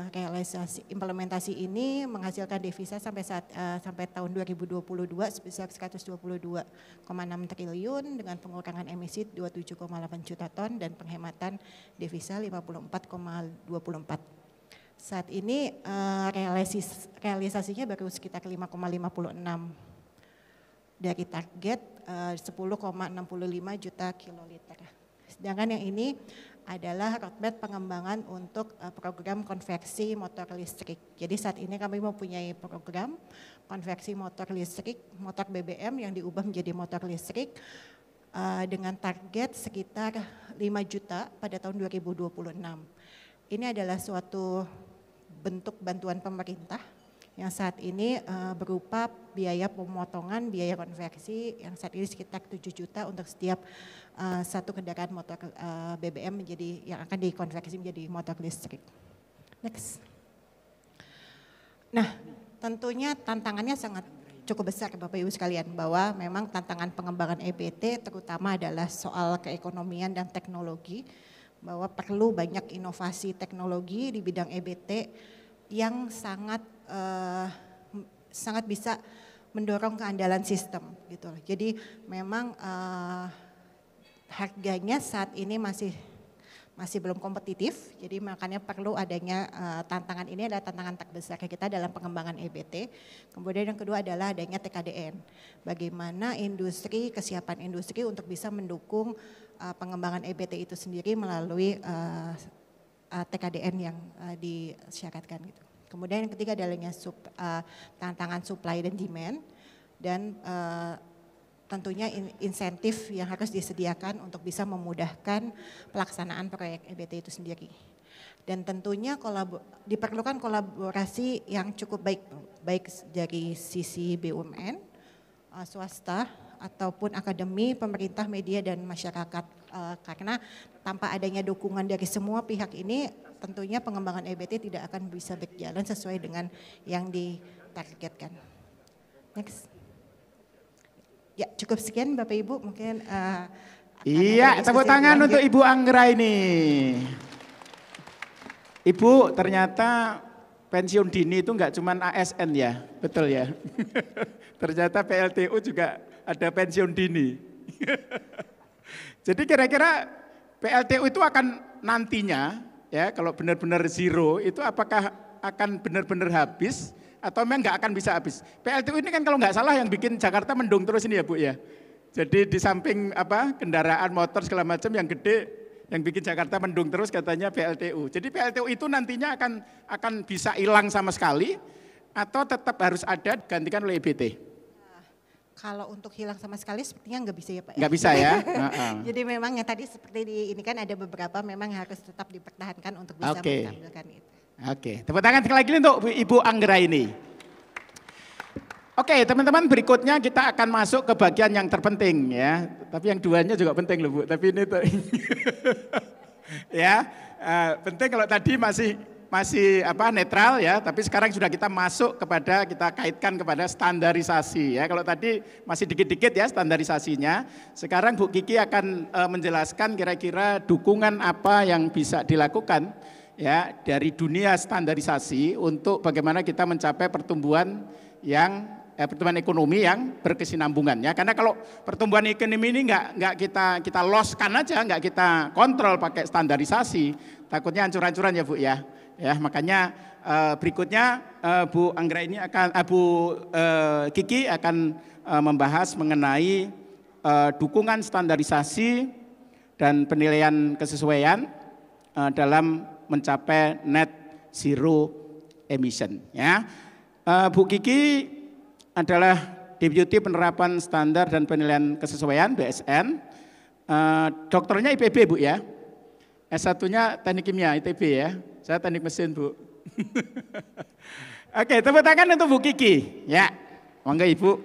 realisasi implementasi ini menghasilkan devisa sampai tahun 2022 sebesar 122,6 triliun dengan pengurangan emisi 27,8 juta ton dan penghematan devisa 54,24. Saat ini realisasinya baru sekitar 5,56 dari target 10,65 juta kiloliter. Sedangkan yang ini adalah roadmap pengembangan untuk program konversi motor listrik. Jadi saat ini kami mempunyai program konversi motor listrik, motor BBM yang diubah menjadi motor listrik dengan target sekitar 5 juta pada tahun 2026. Ini adalah suatu bentuk bantuan pemerintah yang saat ini berupa biaya pemotongan, biaya konversi yang saat ini sekitar 7 juta untuk setiap satu kendaraan motor BBM yang akan dikonversi menjadi motor listrik. Next. Nah, tentunya tantangannya sangat cukup besar Bapak Ibu sekalian, bahwa memang tantangan pengembangan EBT terutama adalah soal keekonomian dan teknologi, bahwa perlu banyak inovasi teknologi di bidang EBT yang sangat bisa mendorong keandalan sistem gitu. Jadi memang harganya saat ini masih belum kompetitif, jadi makanya perlu adanya tantangan ini adalah tantangan terbesar kita dalam pengembangan EBT. Kemudian yang kedua adalah adanya TKDN. Bagaimana kesiapan industri untuk bisa mendukung pengembangan EBT itu sendiri melalui TKDN yang disyaratkan gitu. Kemudian yang ketiga adalah tantangan supply dan demand, dan tentunya insentif yang harus disediakan untuk bisa memudahkan pelaksanaan proyek EBT itu sendiri. Dan tentunya diperlukan kolaborasi yang cukup baik dari sisi BUMN, swasta, ataupun akademi, pemerintah, media, dan masyarakat. Karena tanpa adanya dukungan dari semua pihak ini, tentunya pengembangan EBT tidak akan bisa berjalan sesuai dengan yang ditargetkan. Next. Ya, cukup sekian Bapak Ibu, mungkin iya, tepuk tangan untuk Ibu Anggra ini. Ibu, ternyata pensiun dini itu enggak cuma ASN ya, betul ya? Ternyata PLTU juga ada pensiun dini. Jadi kira-kira PLTU itu akan nantinya, ya kalau benar-benar zero, itu apakah akan benar-benar habis atau memang nggak akan bisa habis? PLTU ini kan kalau nggak salah yang bikin Jakarta mendung terus ini ya Bu ya. Jadi di samping kendaraan motor segala macam yang gede, yang bikin Jakarta mendung terus katanya PLTU. Jadi PLTU itu nantinya akan bisa hilang sama sekali atau tetap harus ada gantikan oleh EBT? Kalau untuk hilang sama sekali sepertinya nggak bisa ya Pak. Nggak bisa ya? Jadi memang yang tadi seperti ini kan ada beberapa memang harus tetap dipertahankan untuk bisa menampilkan itu. Oke, tepuk tangan sekali lagi untuk Ibu Anggra ini. Oke, teman-teman, berikutnya kita akan masuk ke bagian yang terpenting ya. Tapi yang duanya juga penting loh Bu. Tapi ini ya penting. Kalau tadi masih netral ya, tapi sekarang sudah kita kita kaitkan kepada standarisasi ya. Kalau tadi masih dikit-dikit ya standarisasinya, sekarang Bu Kiki akan menjelaskan kira-kira dukungan apa yang bisa dilakukan ya dari dunia standarisasi untuk bagaimana kita mencapai pertumbuhan ekonomi yang berkesinambungan ya. Karena kalau pertumbuhan ekonomi ini nggak kita loskan aja, nggak kita kontrol pakai standarisasi, takutnya hancur-hancuran ya Bu ya. Ya, makanya berikutnya Bu Anggra ini Bu Kiki akan membahas mengenai dukungan standarisasi dan penilaian kesesuaian dalam mencapai net zero emission. Ya, Bu Kiki adalah Deputi Penerapan Standar dan Penilaian Kesesuaian (BSN). Dokternya IPB Bu ya. S1-nya Teknik Kimia ITB ya. Saya teknik mesin Bu. Oke, tepuk tangan untuk Bu Kiki. Ya, monggo Ibu.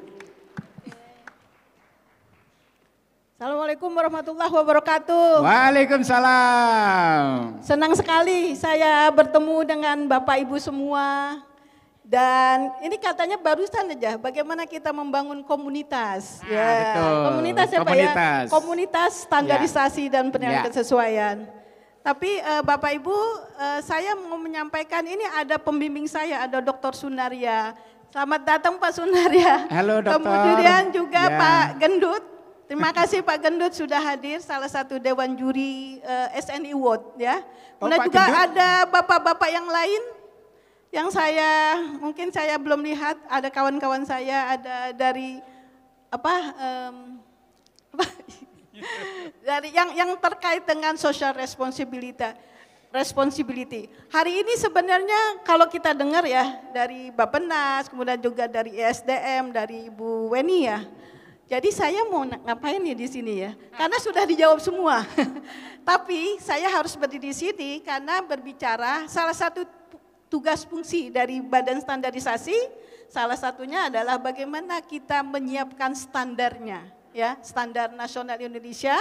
Assalamualaikum warahmatullahi wabarakatuh. Waalaikumsalam. Senang sekali saya bertemu dengan Bapak Ibu semua. Dan ini katanya barusan aja bagaimana kita membangun komunitas. Betul. Komunitas ya Pak ya? Komunitas standarisasi dan penilaian kesesuaian. Tapi Bapak Ibu, saya mau menyampaikan ini ada pembimbing saya, ada Dr. Sunaria. Selamat datang Pak Sunaria. Halo Dokter. Kemudian juga Pak Gendut. Terima kasih Pak Gendut sudah hadir, salah satu Dewan Juri SNI Award ya. Kemudian juga Gendut. Ada bapak-bapak yang lain yang mungkin saya belum lihat, ada kawan-kawan saya, ada dari dari yang terkait dengan social responsibility. Hari ini sebenarnya kalau kita dengar ya dari Bappenas, kemudian juga dari ESDM, dari Ibu Weni ya. Jadi saya mau ngapain nih di sini ya? Karena sudah dijawab semua. Tapi saya harus berdiri di sini karena berbicara salah satu tugas fungsi dari Badan Standarisasi, salah satunya adalah bagaimana kita menyiapkan standarnya. Ya, standar nasional Indonesia,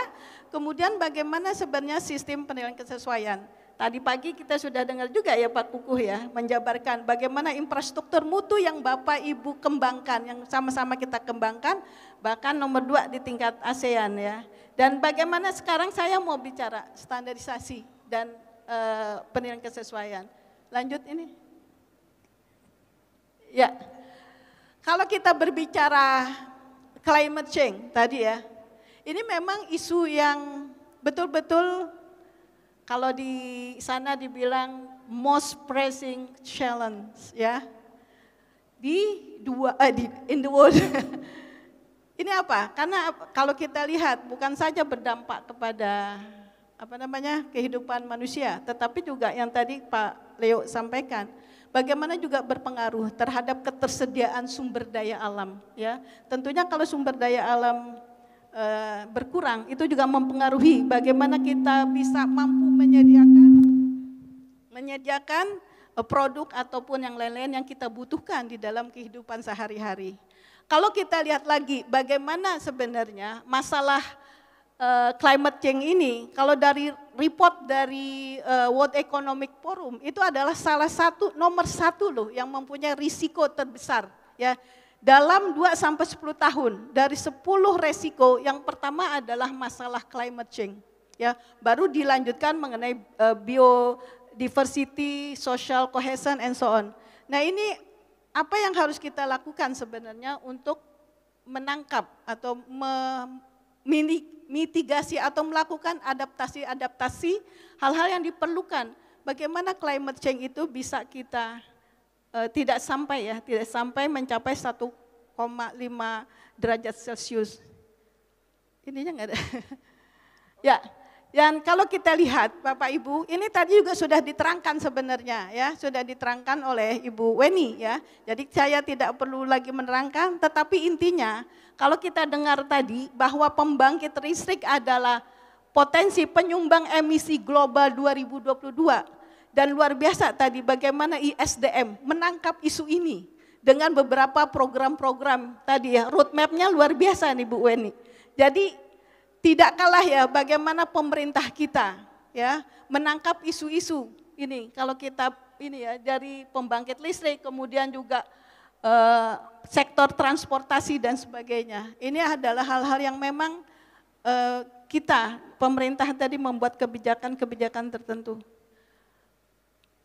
kemudian bagaimana sebenarnya sistem penilaian kesesuaian. Tadi pagi kita sudah dengar juga ya Pak Kukuh ya, menjabarkan bagaimana infrastruktur mutu yang Bapak Ibu kembangkan, yang sama-sama kita kembangkan, bahkan nomor 2 di tingkat ASEAN ya. Dan bagaimana sekarang saya mau bicara standarisasi dan penilaian kesesuaian. Lanjut ini. Ya, kalau kita berbicara climate change tadi ya, ini memang isu yang betul-betul kalau di sana dibilang most pressing challenge ya in the world. Ini apa? Karena kalau kita lihat bukan saja berdampak kepada kehidupan manusia, tetapi juga yang tadi Pak Leo sampaikan bagaimana juga berpengaruh terhadap ketersediaan sumber daya alam. Ya, tentunya kalau sumber daya alam berkurang, itu juga mempengaruhi bagaimana kita bisa mampu menyediakan produk ataupun yang lain-lain yang kita butuhkan di dalam kehidupan sehari-hari. Kalau kita lihat lagi bagaimana sebenarnya masalah climate change ini, kalau dari report dari World Economic Forum itu adalah nomor satu loh yang mempunyai risiko terbesar ya. Dalam 2 sampai 10 tahun dari 10 resiko yang pertama adalah masalah climate change ya, baru dilanjutkan mengenai biodiversity, social cohesion and so on. Nah, ini apa yang harus kita lakukan sebenarnya untuk menangkap atau mitigasi atau melakukan adaptasi hal-hal yang diperlukan. Bagaimana climate change itu bisa kita tidak sampai mencapai 1,5 derajat Celcius. Ininya enggak ada. Ya, dan kalau kita lihat Bapak Ibu, ini tadi juga sudah diterangkan sebenarnya ya, sudah diterangkan oleh Ibu Weni ya. Jadi saya tidak perlu lagi menerangkan, tetapi intinya kalau kita dengar tadi bahwa pembangkit listrik adalah potensi penyumbang emisi global 2022 dan luar biasa tadi bagaimana ISDM menangkap isu ini dengan beberapa program-program tadi ya, roadmap-nya luar biasa nih Bu Weni. Jadi tidak kalah ya bagaimana pemerintah kita ya menangkap isu-isu ini. Kalau kita ini ya dari pembangkit listrik kemudian juga sektor transportasi dan sebagainya. Ini adalah hal-hal yang memang kita pemerintah tadi membuat kebijakan-kebijakan tertentu.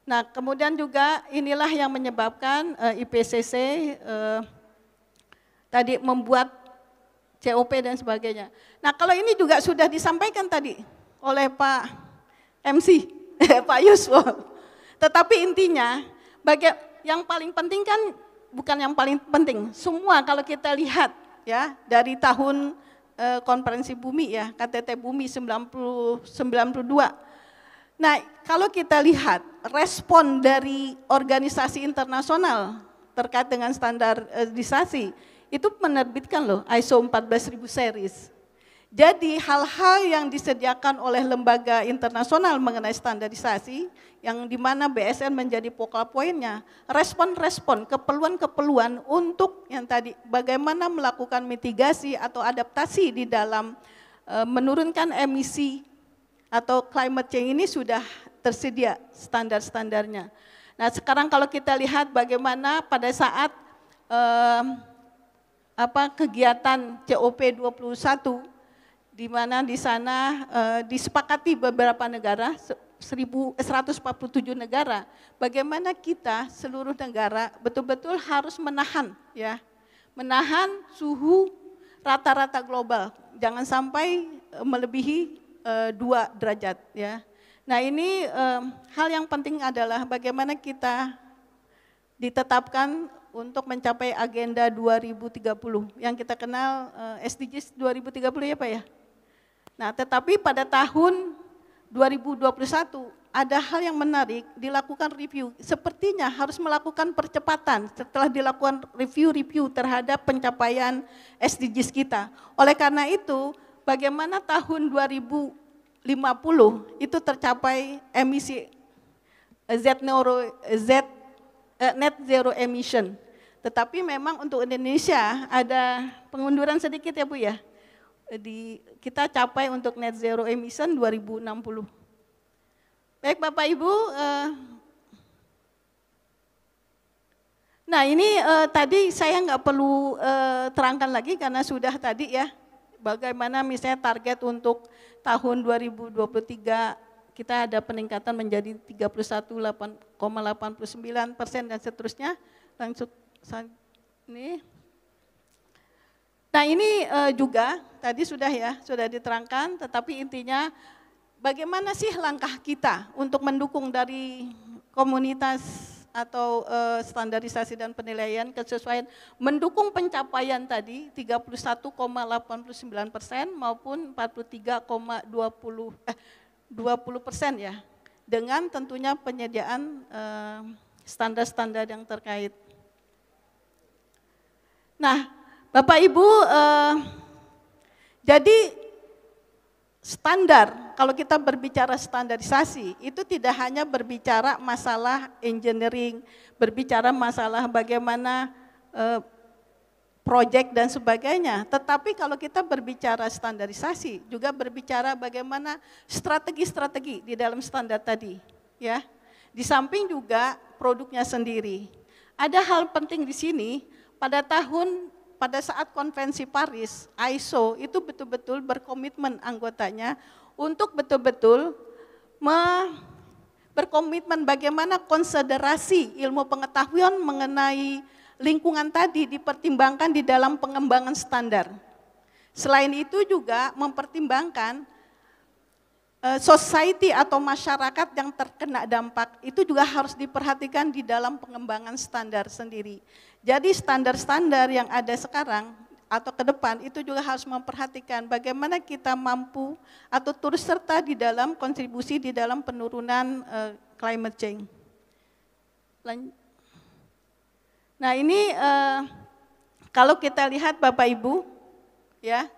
Nah, kemudian juga inilah yang menyebabkan IPCC tadi membuat COP dan sebagainya. Nah, kalau ini juga sudah disampaikan tadi oleh Pak MC, Pak Yuswo. Tetapi intinya, yang paling penting kan bukan yang paling penting. Semua kalau kita lihat ya dari tahun konferensi bumi ya, KTT Bumi 92. Nah, kalau kita lihat respon dari organisasi internasional terkait dengan standarisasi, itu menerbitkan loh ISO 14000 series. Jadi hal-hal yang disediakan oleh lembaga internasional mengenai standarisasi, yang dimana BSN menjadi focal point-nya, respon-respon, keperluan-keperluan untuk yang tadi bagaimana melakukan mitigasi atau adaptasi di dalam menurunkan emisi atau climate change ini sudah tersedia standar-standarnya. Nah, sekarang kalau kita lihat bagaimana pada saat kegiatan COP21 di mana di sana disepakati beberapa negara 147 negara, bagaimana kita seluruh negara betul-betul harus menahan menahan suhu rata-rata global, jangan sampai melebihi 2 derajat ya. Nah, ini hal yang penting adalah bagaimana kita ditetapkan untuk mencapai agenda 2030 yang kita kenal SDGs 2030 ya Pak ya. Nah, tetapi pada tahun 2021 ada hal yang menarik, dilakukan review. Sepertinya harus melakukan percepatan setelah dilakukan review terhadap pencapaian SDGs kita. Oleh karena itu, bagaimana tahun 2050 itu tercapai emisi net zero emission. Tetapi memang untuk Indonesia ada pengunduran sedikit ya Bu ya. Kita capai untuk net zero emission 2060. Baik Bapak Ibu, nah ini tadi saya nggak perlu terangkan lagi karena sudah tadi ya, bagaimana misalnya target untuk tahun 2023 kita ada peningkatan menjadi 31,89% dan seterusnya. Langsung ini. Nah ini juga tadi sudah diterangkan, tetapi intinya bagaimana sih langkah kita untuk mendukung dari komunitas atau standarisasi dan penilaian kesesuaian, mendukung pencapaian tadi 31,89% maupun 43,20% ya, dengan tentunya penyediaan standar-standar yang terkait. Nah, Bapak Ibu, jadi standar, kalau kita berbicara standarisasi, itu tidak hanya berbicara masalah engineering, berbicara masalah bagaimana proyek dan sebagainya, tetapi kalau kita berbicara standarisasi, juga berbicara bagaimana strategi-strategi di dalam standar tadi, ya. Di samping juga produknya sendiri. Ada hal penting di sini, pada saat konvensi Paris, ISO itu betul-betul berkomitmen anggotanya untuk betul-betul berkomitmen bagaimana konsiderasi ilmu pengetahuan mengenai lingkungan tadi dipertimbangkan di dalam pengembangan standar. Selain itu juga mempertimbangkan society atau masyarakat yang terkena dampak itu juga harus diperhatikan di dalam pengembangan standar sendiri. Jadi standar-standar yang ada sekarang atau ke depan itu juga harus memperhatikan bagaimana kita mampu atau turut serta di dalam kontribusi di dalam penurunan climate change. Nah ini kalau kita lihat Bapak Ibu, ya,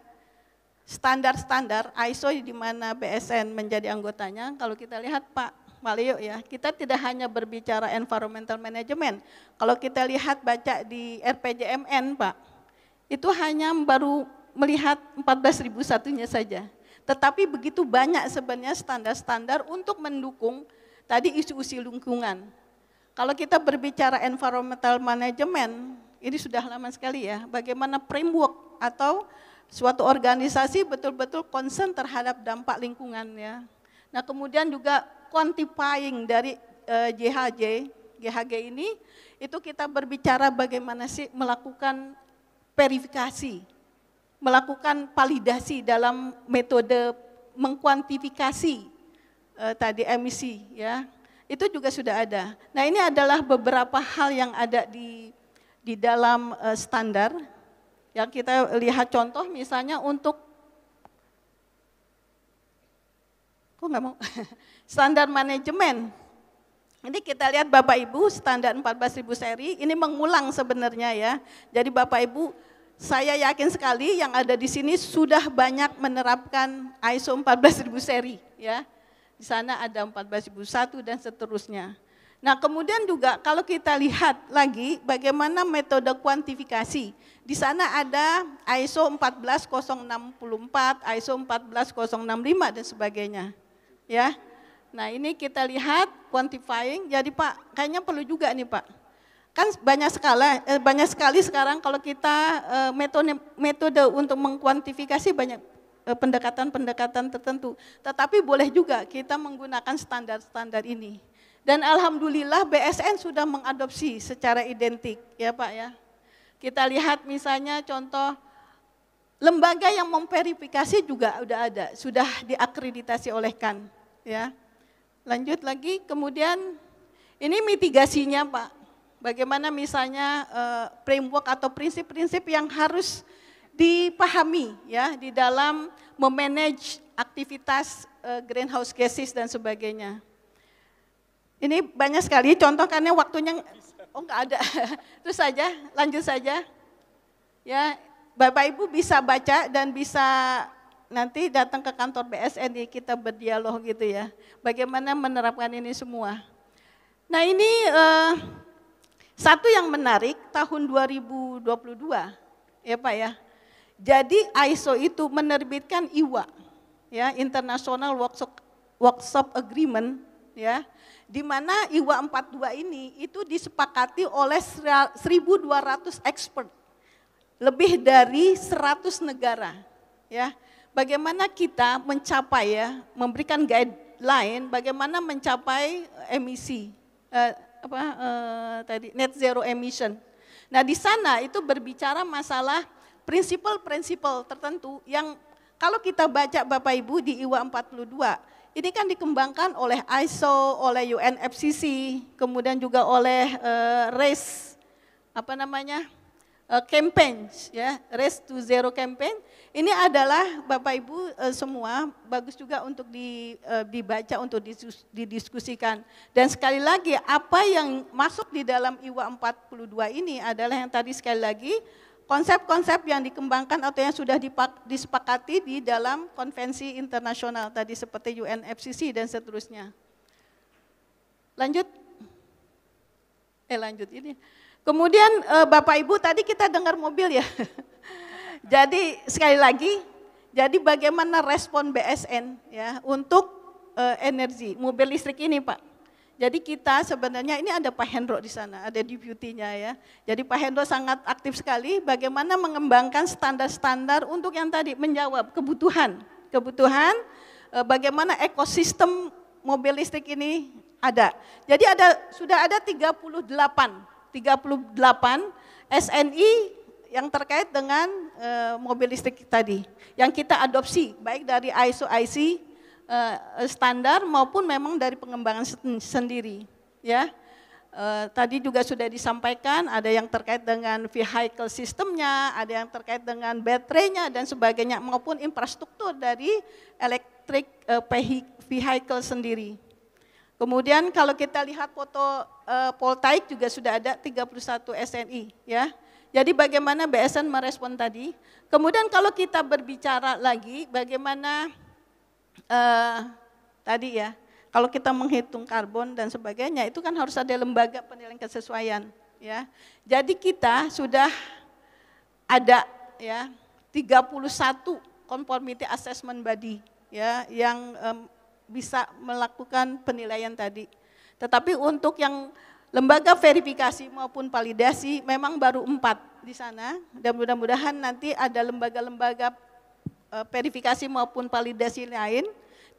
standar-standar ISO di mana BSN menjadi anggotanya, kalau kita lihat Pak Malio ya, kita tidak hanya berbicara environmental management. Kalau kita lihat baca di RPJMN Pak, itu hanya baru melihat 14.000 satunya saja. Tetapi begitu banyak sebenarnya standar-standar untuk mendukung tadi isu-isu lingkungan. Kalau kita berbicara environmental management, ini sudah lama sekali ya, bagaimana framework atau suatu organisasi betul-betul concern terhadap dampak lingkungan ya. Nah kemudian juga quantifying dari GHG ini, itu kita berbicara bagaimana sih melakukan verifikasi, melakukan validasi dalam metode mengkuantifikasi tadi emisi ya, itu juga sudah ada. Nah ini adalah beberapa hal yang ada di dalam standar. Yang kita lihat contoh misalnya untuk, kok nggak mau, standar manajemen. Ini kita lihat Bapak Ibu standar 14.000 seri, ini mengulang sebenarnya ya. Jadi Bapak Ibu, saya yakin sekali yang ada di sini sudah banyak menerapkan ISO 14.000 seri ya. Di sana ada 14.001 dan seterusnya. Nah kemudian juga kalau kita lihat lagi bagaimana metode kuantifikasi. Di sana ada ISO 14064, ISO 14065 dan sebagainya. Ya. Nah ini kita lihat quantifying, jadi Pak kayaknya perlu juga nih Pak. Kan banyak sekali sekarang kalau kita metode untuk mengkuantifikasi banyak pendekatan-pendekatan tertentu. Tetapi boleh juga kita menggunakan standar-standar ini. Dan alhamdulillah BSN sudah mengadopsi secara identik ya Pak ya. Kita lihat misalnya contoh lembaga yang memverifikasi juga udah ada, sudah diakreditasi oleh KAN ya. Lanjut lagi kemudian ini mitigasinya Pak. Bagaimana misalnya framework atau prinsip-prinsip yang harus dipahami ya di dalam memanage aktivitas greenhouse gases dan sebagainya. Ini banyak sekali contoh karena waktunya enggak ada. Terus saja, lanjut saja. Ya, Bapak Ibu bisa baca dan bisa nanti datang ke kantor BSN kita berdialog gitu ya. Bagaimana menerapkan ini semua. Nah, ini satu yang menarik tahun 2022 ya Pak ya. Jadi ISO itu menerbitkan IWA ya, International Workshop Agreement ya. Di mana IWA 42 ini itu disepakati oleh 1.200 expert, lebih dari 100 negara. Ya, bagaimana kita mencapai ya, memberikan guideline bagaimana mencapai emisi net zero emission. Nah di sana itu berbicara masalah prinsip-prinsip tertentu yang kalau kita baca Bapak Ibu di IWA 42. Ini kan dikembangkan oleh ISO, oleh UNFCCC, kemudian juga oleh campaigns ya, Race to Zero campaign. Ini adalah Bapak Ibu semua bagus juga untuk dibaca, untuk didiskusikan. Dan sekali lagi apa yang masuk di dalam IWA 42 ini adalah yang tadi sekali lagi konsep-konsep yang dikembangkan atau yang sudah disepakati di dalam konvensi internasional tadi seperti UNFCCC dan seterusnya. Lanjut ini. Kemudian Bapak Ibu tadi kita dengar mobil ya. Jadi sekali lagi, jadi bagaimana respon BSN ya untuk energi mobil listrik ini Pak. Jadi kita sebenarnya ini ada Pak Hendro di sana, ada deputy-nya ya. Jadi Pak Hendro sangat aktif sekali bagaimana mengembangkan standar-standar untuk yang tadi menjawab kebutuhan bagaimana ekosistem mobil listrik ini ada. Jadi sudah ada 38 SNI yang terkait dengan mobil listrik tadi, yang kita adopsi baik dari ISO IC standar maupun memang dari pengembangan sendiri. Ya, tadi juga sudah disampaikan ada yang terkait dengan vehicle sistemnya, ada yang terkait dengan baterainya dan sebagainya maupun infrastruktur dari electric vehicle sendiri. Kemudian kalau kita lihat foto voltaik juga sudah ada 31 SNI ya. Jadi bagaimana BSN merespon tadi. Kemudian kalau kita berbicara lagi bagaimana tadi ya, kalau kita menghitung karbon dan sebagainya itu kan harus ada lembaga penilaian kesesuaian ya. Jadi kita sudah ada ya 31 conformity assessment body ya yang bisa melakukan penilaian tadi. Tetapi untuk yang lembaga verifikasi maupun validasi memang baru 4 di sana, dan mudah-mudahan nanti ada lembaga-lembaga verifikasi maupun validasi lain,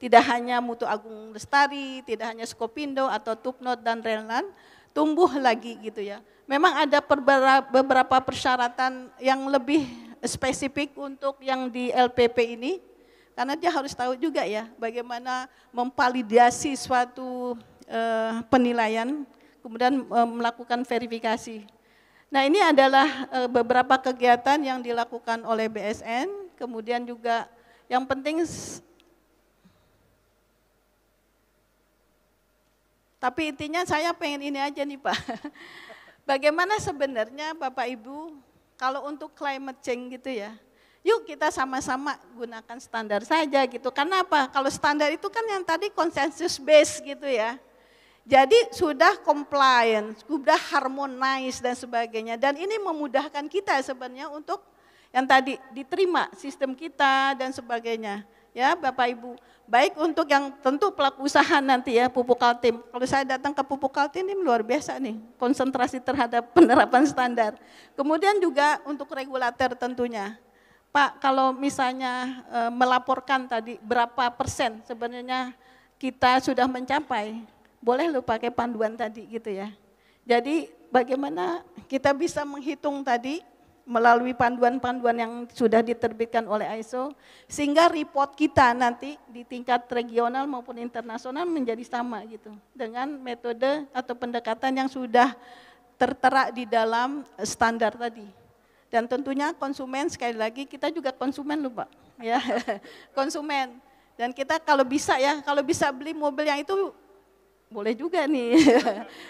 tidak hanya Mutu Agung Lestari, tidak hanya Skopindo atau Tupnot dan Relnan, tumbuh lagi gitu ya. Memang ada beberapa persyaratan yang lebih spesifik untuk yang di LPP ini, karena dia harus tahu juga ya bagaimana memvalidasi suatu penilaian, kemudian melakukan verifikasi. Nah ini adalah beberapa kegiatan yang dilakukan oleh BSN, kemudian juga yang penting, tapi intinya saya pengen ini aja nih Pak, bagaimana sebenarnya Bapak Ibu kalau untuk climate change gitu ya, yuk kita sama-sama gunakan standar saja gitu, karena apa? Kalau standar itu kan yang tadi konsensus base gitu ya. Jadi sudah compliant, sudah harmonize dan sebagainya. Dan ini memudahkan kita sebenarnya untuk yang tadi diterima sistem kita dan sebagainya. Ya Bapak Ibu, baik untuk yang tentu pelaku usaha nanti ya, Pupuk Kaltim. Kalau saya datang ke Pupuk Kaltim ini luar biasa nih, konsentrasi terhadap penerapan standar. Kemudian juga untuk regulator tentunya. Pak, kalau misalnya melaporkan tadi berapa persen sebenarnya kita sudah mencapai, boleh lo pakai panduan tadi gitu ya. Jadi bagaimana kita bisa menghitung tadi melalui panduan-panduan yang sudah diterbitkan oleh ISO, sehingga report kita nanti di tingkat regional maupun internasional menjadi sama gitu, dengan metode atau pendekatan yang sudah tertera di dalam standar tadi. Dan tentunya konsumen, sekali lagi kita juga konsumen loh Pak, ya konsumen. Dan kita kalau bisa ya, kalau bisa beli mobil yang itu boleh juga nih,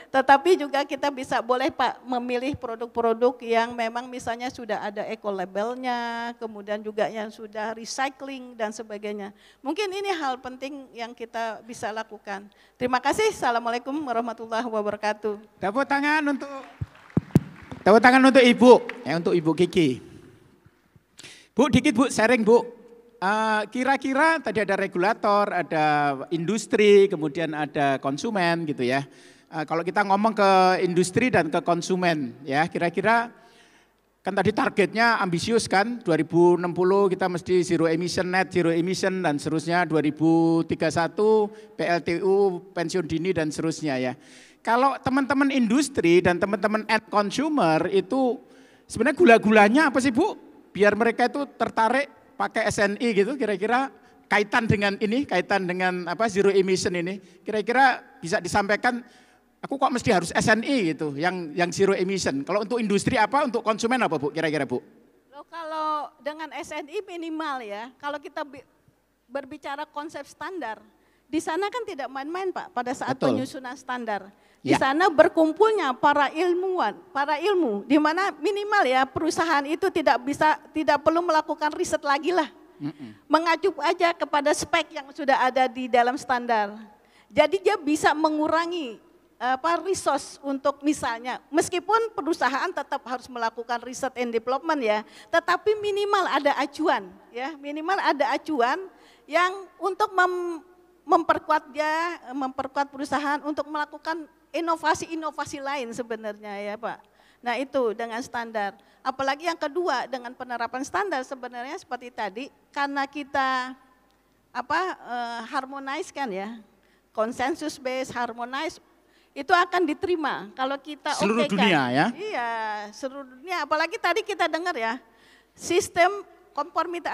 tetapi juga kita bisa boleh Pak memilih produk-produk yang memang misalnya sudah ada eco-labelnya, kemudian juga yang sudah recycling dan sebagainya. Mungkin ini hal penting yang kita bisa lakukan. Terima kasih, Assalamualaikum warahmatullahi wabarakatuh. Tepuk tangan untuk Ibu, untuk Ibu Kiki. Bu, dikit Bu, sharing Bu. Kira-kira tadi ada regulator, ada industri, kemudian ada konsumen gitu ya. Kalau kita ngomong ke industri dan ke konsumen ya, kira-kira kan tadi targetnya ambisius kan, 2060 kita mesti zero emission, net zero emission dan seterusnya, 2031 PLTU, pensiun dini dan seterusnya ya. Kalau teman-teman industri dan teman-teman end consumer itu sebenarnya gula-gulanya apa sih Bu? Biar mereka itu tertarik pakai SNI gitu, kira-kira kaitan dengan ini, kaitan dengan apa zero emission ini, kira-kira bisa disampaikan Aku kok mesti harus SNI gitu, yang zero emission. Kalau untuk industri apa, untuk konsumen apa Bu, kira-kira Bu? Loh, kalau dengan SNI minimal ya, kalau kita berbicara konsep standar, di sana kan tidak main-main Pak pada saat Betul. penyusunan standar. Di Ya. sana berkumpulnya para ilmu, di mana minimal ya perusahaan itu tidak perlu melakukan riset lagi lah. Mengacu aja kepada spek yang sudah ada di dalam standar. Jadi dia bisa mengurangi resource untuk misalnya, meskipun perusahaan tetap harus melakukan riset and development ya, tetapi minimal ada acuan ya, minimal ada acuan yang untuk memperkuat perusahaan untuk melakukan inovasi-inovasi lain sebenarnya ya Pak. Nah itu dengan standar. Apalagi yang kedua dengan penerapan standar sebenarnya seperti tadi, karena kita harmonize kan ya, konsensus based, harmonize, itu akan diterima kalau kita Seluruh okekan. dunia ya? Iya, seluruh dunia. Apalagi tadi kita dengar ya, sistem conformity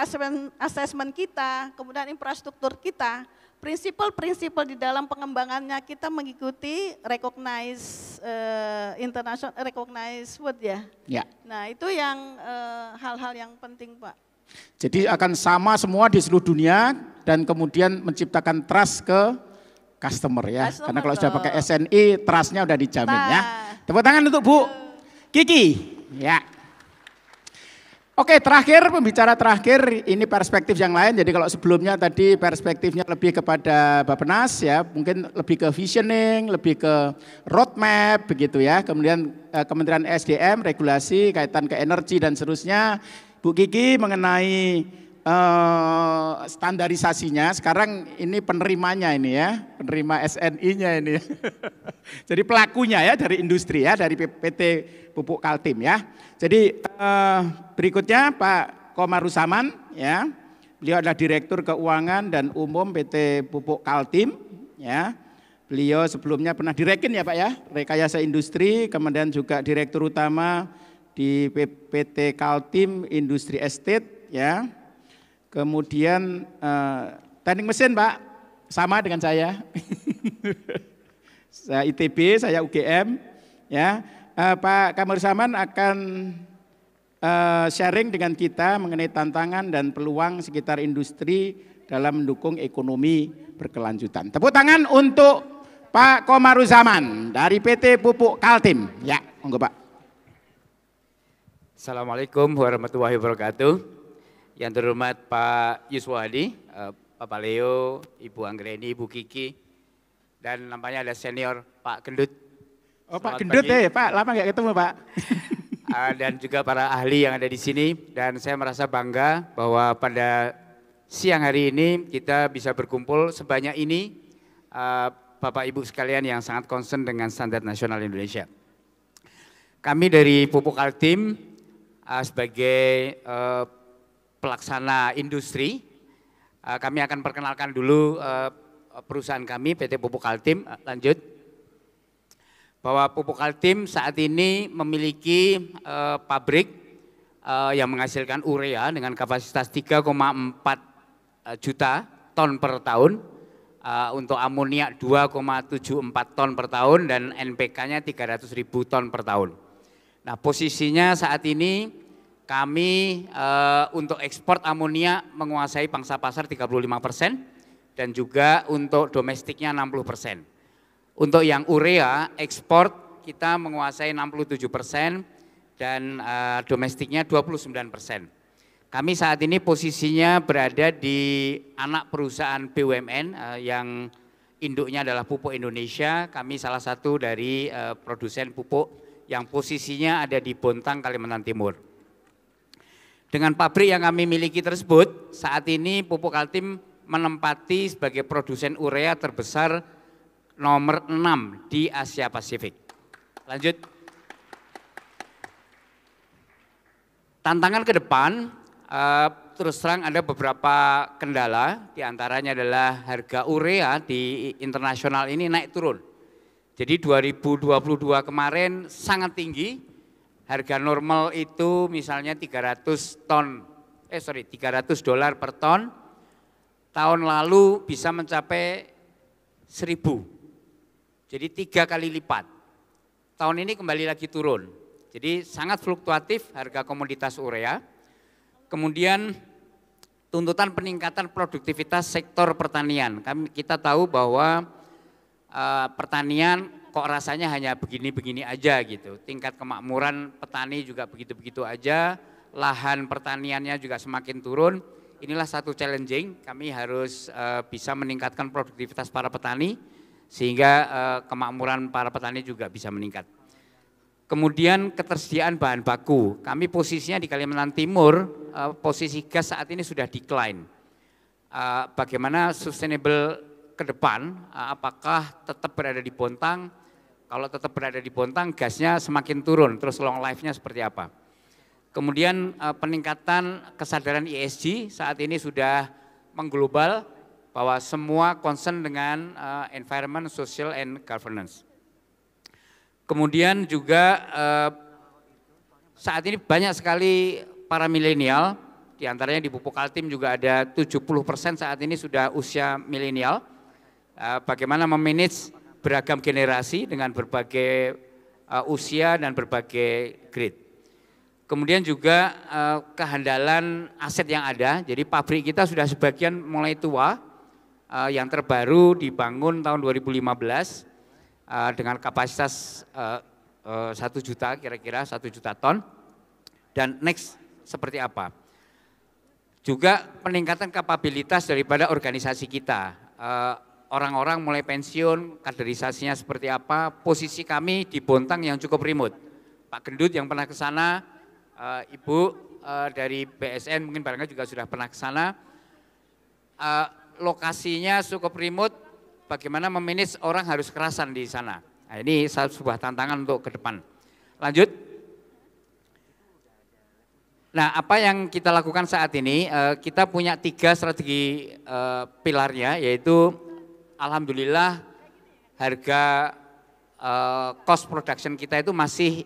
assessment kita, kemudian infrastruktur kita, prinsipal di dalam pengembangannya kita mengikuti international recognize food ya. Ya. Nah itu yang hal-hal yang penting Pak. Jadi akan sama semua di seluruh dunia dan kemudian menciptakan trust ke customer ya. Customer, Karena kalau sudah pakai betul. SNI, trustnya udah dijamin ya. Nah. Tepuk tangan untuk Bu Kiki. Ya. Oke, terakhir pembicara terakhir ini perspektif yang lain. Jadi kalau sebelumnya tadi perspektifnya lebih kepada Bappenas ya, mungkin lebih ke visioning, lebih ke roadmap begitu ya. Kemudian Kementerian SDM, regulasi kaitan ke energi dan seterusnya. Bu Kiki mengenai standarisasinya. Sekarang ini penerimanya ini ya, penerima SNI-nya ini. Jadi pelakunya ya dari industri ya, dari PT Pupuk Kaltim ya. Jadi berikutnya Pak Komaruzaman ya, beliau adalah Direktur Keuangan dan Umum PT Pupuk Kaltim ya. Beliau sebelumnya pernah Direkin ya Pak ya, Rekayasa Industri, kemudian juga Direktur Utama di PT Kaltim Industri Estate ya. Kemudian teknik mesin Pak, sama dengan saya. Saya ITB, saya UGM ya. Pak Komaruzaman akan sharing dengan kita mengenai tantangan dan peluang sekitar industri dalam mendukung ekonomi berkelanjutan. Tepuk tangan untuk Pak Komaruzaman dari PT Pupuk Kaltim. Ya, monggo Pak. Assalamualaikum warahmatullahi wabarakatuh. Yang terhormat Pak Yuswo Hadi, Bapak Leo, Ibu Anggreni, Ibu Kiki, dan nampaknya ada senior Pak Gendut. Oh Pak Selamat Gendut pagi. Pak, lama nggak ketemu Pak. Dan juga para ahli yang ada di sini. Dan saya merasa bangga bahwa pada siang hari ini kita bisa berkumpul sebanyak ini, Bapak Ibu sekalian yang sangat concern dengan standar nasional Indonesia. Kami dari Pupuk Kaltim sebagai pelaksana industri, kami akan perkenalkan dulu perusahaan kami PT Pupuk Kaltim. Lanjut. Bahwa Pupuk Kaltim saat ini memiliki pabrik yang menghasilkan urea dengan kapasitas 3,4 juta ton per tahun, untuk amonia 2,74 ton per tahun dan NPK-nya 300.000 ton per tahun. Nah posisinya saat ini kami untuk ekspor amonia menguasai pangsa pasar 35% dan juga untuk domestiknya 60%. Untuk yang urea ekspor kita menguasai 67% dan domestiknya 29%. Kami saat ini posisinya berada di anak perusahaan BUMN yang induknya adalah Pupuk Indonesia. Kami salah satu dari produsen pupuk yang posisinya ada di Bontang, Kalimantan Timur. Dengan pabrik yang kami miliki tersebut, saat ini Pupuk Kaltim menempati sebagai produsen urea terbesar nomor 6 di Asia Pasifik. Lanjut. Tantangan ke depan, terus terang ada beberapa kendala, diantaranya adalah harga urea di internasional ini naik turun. Jadi 2022 kemarin sangat tinggi, harga normal itu misalnya $300 per ton, tahun lalu bisa mencapai 1.000 Jadi 3 kali lipat. Tahun ini kembali lagi turun. Jadi sangat fluktuatif harga komoditas urea. Kemudian tuntutan peningkatan produktivitas sektor pertanian. Kita tahu bahwa pertanian kok rasanya hanya begini-begini aja gitu. Tingkat kemakmuran petani juga begitu-begitu aja. Lahan pertaniannya juga semakin turun. Inilah satu challenging, kami harus bisa meningkatkan produktivitas para petani sehingga kemakmuran para petani juga bisa meningkat. Kemudian ketersediaan bahan baku, kami posisinya di Kalimantan Timur, posisi gas saat ini sudah decline. Bagaimana sustainable ke depan, apakah tetap berada di Bontang? Kalau tetap berada di Bontang, gasnya semakin turun, terus long life-nya seperti apa? Kemudian peningkatan kesadaran ESG saat ini sudah mengglobal bahwa semua concern dengan environment, social, and governance. Kemudian juga saat ini banyak sekali para milenial, diantaranya di Pupuk Kaltim juga ada 70% saat ini sudah usia milenial. Bagaimana memanage beragam generasi dengan berbagai usia dan berbagai grade. Kemudian juga kehandalan aset yang ada, jadi pabrik kita sudah sebagian mulai tua, yang terbaru dibangun tahun 2015 dengan kapasitas 1 juta kira-kira 1 juta ton, dan next seperti apa. Juga peningkatan kapabilitas daripada organisasi kita, orang-orang mulai pensiun, kaderisasinya seperti apa, posisi kami di Bontang yang cukup remote. Pak Gendut yang pernah ke sana, Ibu dari BSN mungkin barangkali juga sudah pernah ke sana. Lokasinya cukup remote, bagaimana memanage orang harus kerasan di sana. Nah, ini sebuah tantangan untuk ke depan. Lanjut. Nah, apa yang kita lakukan saat ini, kita punya 3 strategi pilarnya, yaitu alhamdulillah harga cost production kita itu masih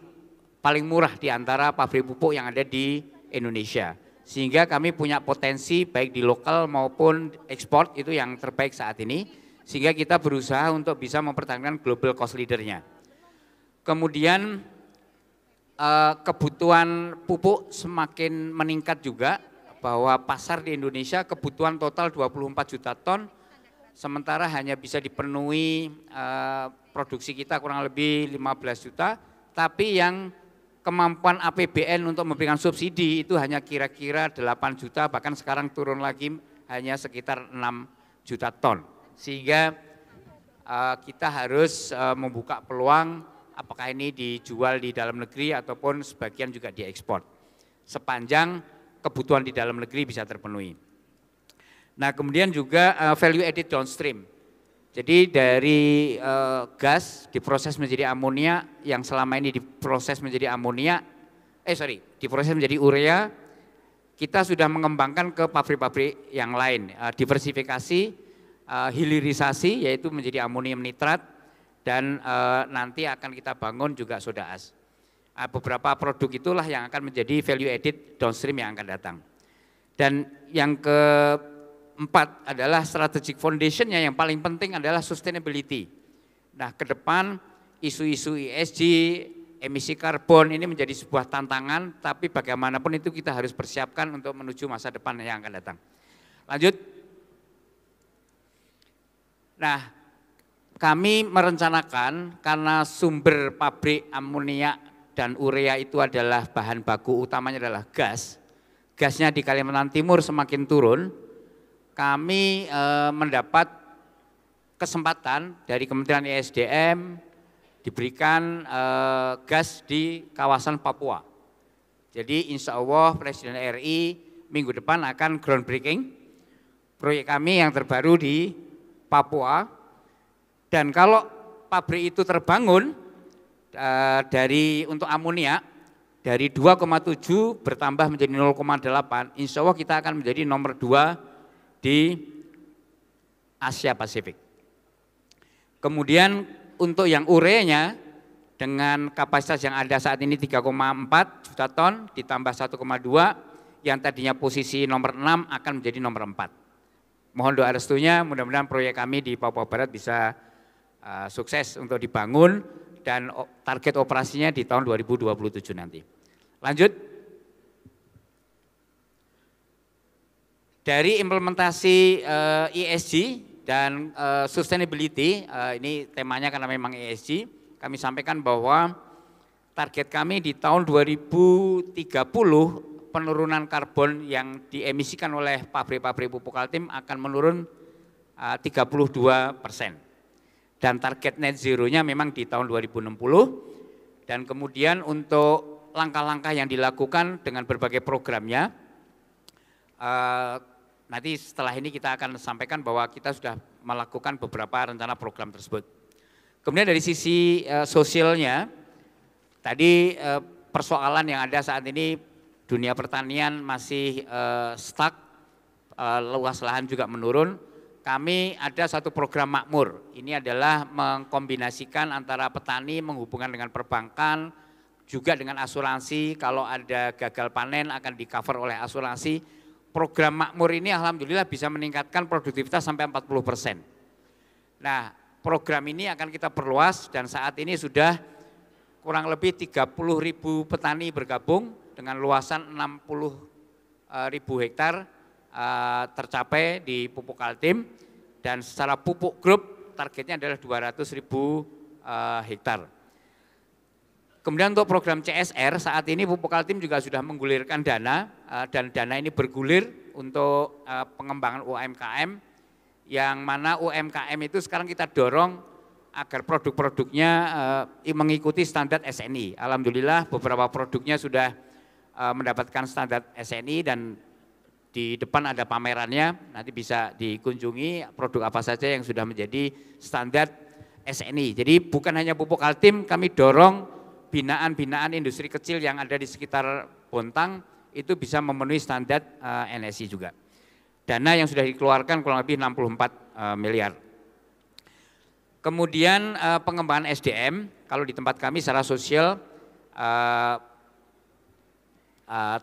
paling murah di antara pabrik pupuk yang ada di Indonesia. Sehingga kami punya potensi baik di lokal maupun ekspor itu yang terbaik saat ini. Sehingga kita berusaha untuk bisa mempertahankan global cost leader-nya. Kemudian kebutuhan pupuk semakin meningkat juga, bahwa pasar di Indonesia kebutuhan total 24 juta ton, sementara hanya bisa dipenuhi produksi kita kurang lebih 15 juta, tapi yang kemampuan APBN untuk memberikan subsidi itu hanya kira-kira 8 juta, bahkan sekarang turun lagi hanya sekitar 6 juta ton. Sehingga kita harus membuka peluang apakah ini dijual di dalam negeri ataupun sebagian juga diekspor. Sepanjang kebutuhan di dalam negeri bisa terpenuhi. Nah, kemudian juga value added downstream. Jadi dari gas diproses menjadi amonia, yang selama ini diproses menjadi diproses menjadi urea, kita sudah mengembangkan ke pabrik-pabrik yang lain, diversifikasi, hilirisasi yaitu menjadi amonium nitrat, dan nanti akan kita bangun juga soda as. Beberapa produk itulah yang akan menjadi value added downstream yang akan datang. Dan yang keempat adalah strategic foundationnya, yang paling penting adalah sustainability. Nah, ke depan isu-isu ESG, emisi karbon ini menjadi sebuah tantangan, tapi bagaimanapun itu kita harus persiapkan untuk menuju masa depan yang akan datang. Lanjut. Nah, kami merencanakan karena sumber pabrik amonia dan urea itu adalah bahan baku utamanya adalah gas. Gasnya di Kalimantan Timur semakin turun. Kami mendapat kesempatan dari Kementerian ESDM diberikan gas di kawasan Papua. Jadi insya Allah Presiden RI minggu depan akan groundbreaking proyek kami yang terbaru di Papua. Dan kalau pabrik itu terbangun untuk amonia dari 2,7 bertambah menjadi 0,8, insya Allah kita akan menjadi nomor 2 di Asia Pasifik. Kemudian untuk yang ureanya dengan kapasitas yang ada saat ini 3,4 juta ton ditambah 1,2, yang tadinya posisi nomor 6 akan menjadi nomor 4. Mohon doa restunya, mudah-mudahan proyek kami di Papua Barat bisa sukses untuk dibangun dan target operasinya di tahun 2027 nanti. Lanjut. Dari implementasi ESG dan sustainability, ini temanya karena memang ESG, kami sampaikan bahwa target kami di tahun 2030 penurunan karbon yang diemisikan oleh pabrik-pabrik pupuk Kaltim akan menurun 32%. Dan target net zero-nya memang di tahun 2060. Dan kemudian untuk langkah-langkah yang dilakukan dengan berbagai programnya, nanti setelah ini kita akan sampaikan bahwa kita sudah melakukan beberapa rencana program tersebut. Kemudian dari sisi sosialnya, tadi persoalan yang ada saat ini dunia pertanian masih stuck, luas lahan juga menurun. Kami ada satu program makmur, ini adalah mengkombinasikan antara petani menghubungkan dengan perbankan, juga dengan asuransi, kalau ada gagal panen akan di cover oleh asuransi. Program makmur ini alhamdulillah bisa meningkatkan produktivitas sampai 40%. Nah, program ini akan kita perluas dan saat ini sudah kurang lebih 30.000 petani bergabung dengan luasan 60.000 hektar tercapai di pupuk Kaltim dan secara pupuk grup targetnya adalah 200.000 hektar. Kemudian untuk program CSR saat ini pupuk Kaltim juga sudah menggulirkan dana dan dana ini bergulir untuk pengembangan UMKM yang mana UMKM itu sekarang kita dorong agar produk-produknya mengikuti standar SNI. Alhamdulillah beberapa produknya sudah mendapatkan standar SNI dan di depan ada pamerannya, nanti bisa dikunjungi produk apa saja yang sudah menjadi standar SNI. Jadi bukan hanya pupuk Kaltim, kami dorong binaan-binaan industri kecil yang ada di sekitar Bontang itu bisa memenuhi standar NSI juga. Dana yang sudah dikeluarkan kurang lebih 64 miliar. Kemudian pengembangan SDM, kalau di tempat kami secara sosial,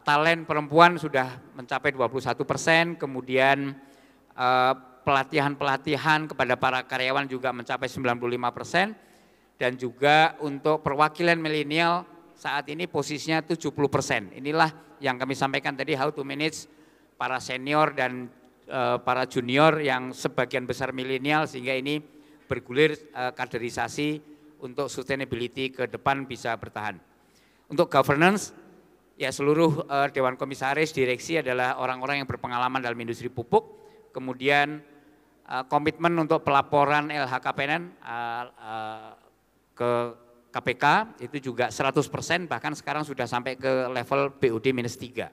talent perempuan sudah mencapai 21%, kemudian pelatihan-pelatihan kepada para karyawan juga mencapai 95%, dan juga untuk perwakilan milenial saat ini posisinya 70%. Inilah yang kami sampaikan tadi, how to manage para senior dan para junior yang sebagian besar milenial, sehingga ini bergulir kaderisasi untuk sustainability ke depan bisa bertahan. Untuk governance, ya seluruh Dewan Komisaris, direksi adalah orang-orang yang berpengalaman dalam industri pupuk. Kemudian komitmen untuk pelaporan LHKPN ke KPK itu juga 100%, bahkan sekarang sudah sampai ke level BUD-3.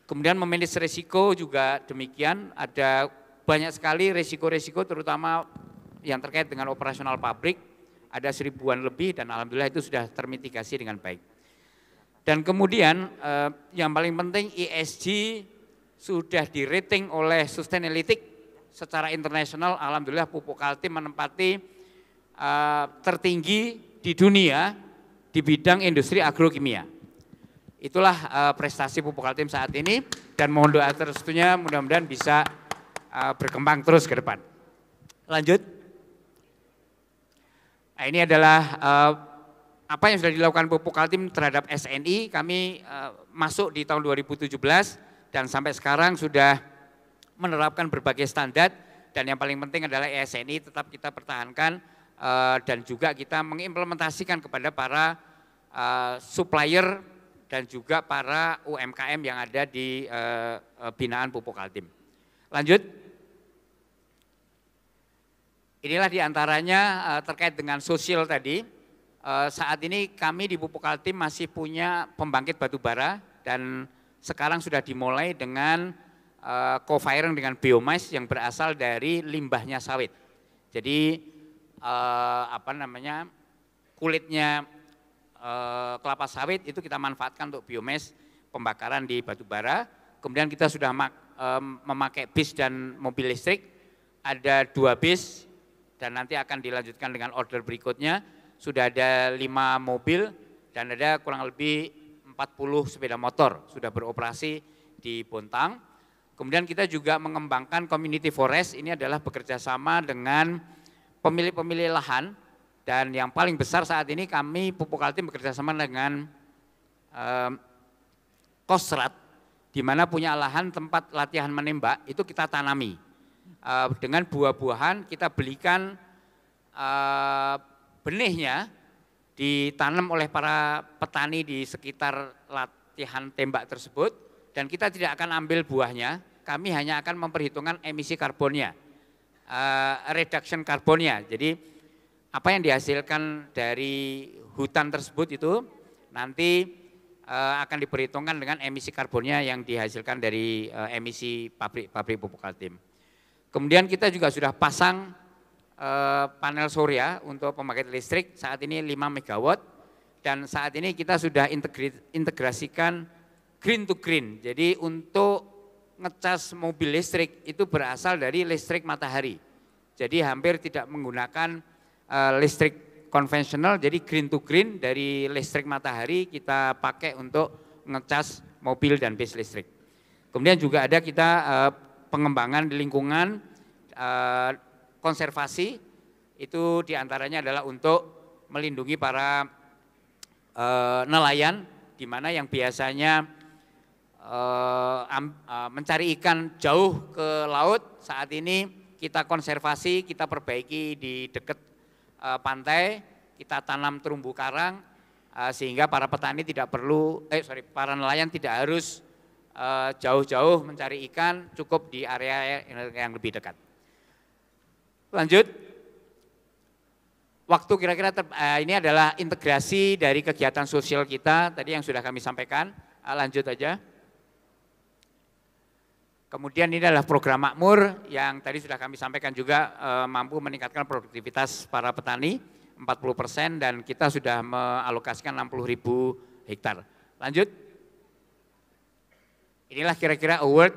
Kemudian memanage risiko juga demikian, ada banyak sekali risiko-risiko terutama yang terkait dengan operasional pabrik, ada 1000-an lebih dan alhamdulillah itu sudah termitigasi dengan baik. Dan kemudian yang paling penting ESG sudah di-rating oleh Sustainalytics secara internasional, alhamdulillah pupuk Kaltim menempati tertinggi di dunia di bidang industri agrokimia. Itulah prestasi pupuk Kaltim saat ini dan mohon doa restunya mudah-mudahan bisa berkembang terus ke depan. Lanjut. Nah, ini adalah apa yang sudah dilakukan pupuk Kaltim terhadap SNI. Kami masuk di tahun 2017 dan sampai sekarang sudah menerapkan berbagai standar dan yang paling penting adalah SNI tetap kita pertahankan dan juga kita mengimplementasikan kepada para supplier dan juga para UMKM yang ada di binaan pupuk Kaltim. Lanjut. Inilah diantaranya terkait dengan sosial tadi. Saat ini kami di pupuk Kaltim masih punya pembangkit batu bara dan sekarang sudah dimulai dengan co-firing dengan biomass yang berasal dari limbahnya sawit. Jadi kulitnya kelapa sawit itu kita manfaatkan untuk biomass pembakaran di batu bara. Kemudian kita sudah memakai bis dan mobil listrik, ada 2 bis dan nanti akan dilanjutkan dengan order berikutnya. Sudah ada 5 mobil dan ada kurang lebih 40 sepeda motor sudah beroperasi di Bontang. Kemudian kita juga mengembangkan community forest, ini adalah bekerja sama dengan pemilik-pemilik lahan, dan yang paling besar saat ini kami Pupuk Kaltim bekerjasama dengan Kostrat, di mana punya lahan tempat latihan menembak, itu kita tanami. Dengan buah-buahan kita belikan benihnya, ditanam oleh para petani di sekitar latihan tembak tersebut, dan kita tidak akan ambil buahnya, kami hanya akan memperhitungkan emisi karbonnya, reduction karbonnya. Jadi apa yang dihasilkan dari hutan tersebut itu nanti akan diperhitungkan dengan emisi karbonnya yang dihasilkan dari emisi pabrik Pupuk Kaltim. Kemudian kita juga sudah pasang panel surya untuk pembangkit listrik, saat ini 5 MW, dan saat ini kita sudah integrasikan green to green. Jadi untuk ngecas mobil listrik itu berasal dari listrik matahari. Jadi hampir tidak menggunakan listrik konvensional, jadi green to green dari listrik matahari kita pakai untuk ngecas mobil dan bis listrik. Kemudian juga ada kita pengembangan di lingkungan konservasi, itu diantaranya adalah untuk melindungi para nelayan, di mana yang biasanya mencari ikan jauh ke laut, saat ini kita konservasi, kita perbaiki di dekat pantai, kita tanam terumbu karang sehingga para petani tidak perlu, para nelayan tidak harus jauh-jauh mencari ikan, cukup di area yang lebih dekat. Lanjut, waktu kira-kira ini adalah integrasi dari kegiatan sosial kita tadi yang sudah kami sampaikan. Lanjut aja. Kemudian ini adalah program makmur yang tadi sudah kami sampaikan juga mampu meningkatkan produktivitas para petani 40%, dan kita sudah mengalokasikan 60.000 hektar. Lanjut. Inilah kira-kira award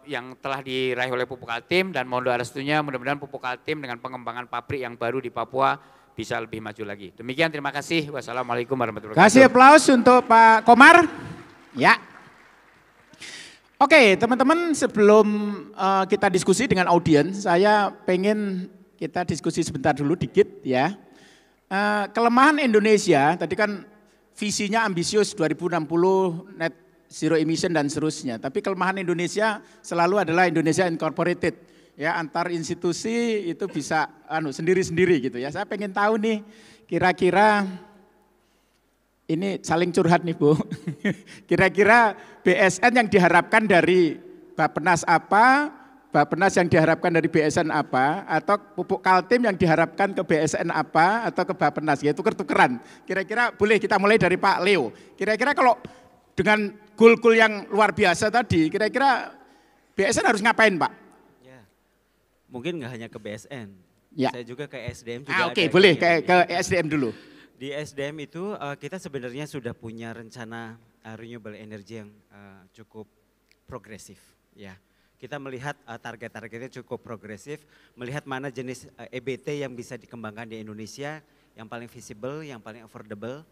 yang telah diraih oleh Pupuk Kaltim, dan mohon doa restunya mudah-mudahan Pupuk Kaltim dengan pengembangan pabrik yang baru di Papua bisa lebih maju lagi. Demikian, terima kasih. Wassalamualaikum warahmatullahi wabarakatuh. Kasih aplaus untuk Pak Komar. Ya. Oke, teman-teman, sebelum kita diskusi dengan audiens, saya pengen kita diskusi sebentar dulu dikit ya. Kelemahan Indonesia, tadi kan visinya ambisius 2060 net zero emission dan seterusnya. Tapi kelemahan Indonesia selalu adalah Indonesia incorporated. Ya, antar institusi itu bisa sendiri-sendiri gitu ya. Saya pengen tahu nih kira-kira ini saling curhat nih Bu. Kira-kira BSN yang diharapkan dari Bappenas apa, Bappenas yang diharapkan dari BSN apa, atau Pupuk Kaltim yang diharapkan ke BSN apa, atau ke Bappenas, ya tuker-tukeran. Kira-kira boleh kita mulai dari Pak Leo. Kira-kira kalau dengan goal-goal yang luar biasa tadi, kira-kira BSN harus ngapain Pak? Ya, mungkin nggak hanya ke BSN, ya. Saya juga ke SDM juga. Oke, boleh ke SDM dulu. Di SDM itu kita sebenarnya sudah punya rencana renewable energy yang cukup progresif. Ya, kita melihat target-targetnya cukup progresif, melihat mana jenis EBT yang bisa dikembangkan di Indonesia, yang paling visible, yang paling affordable.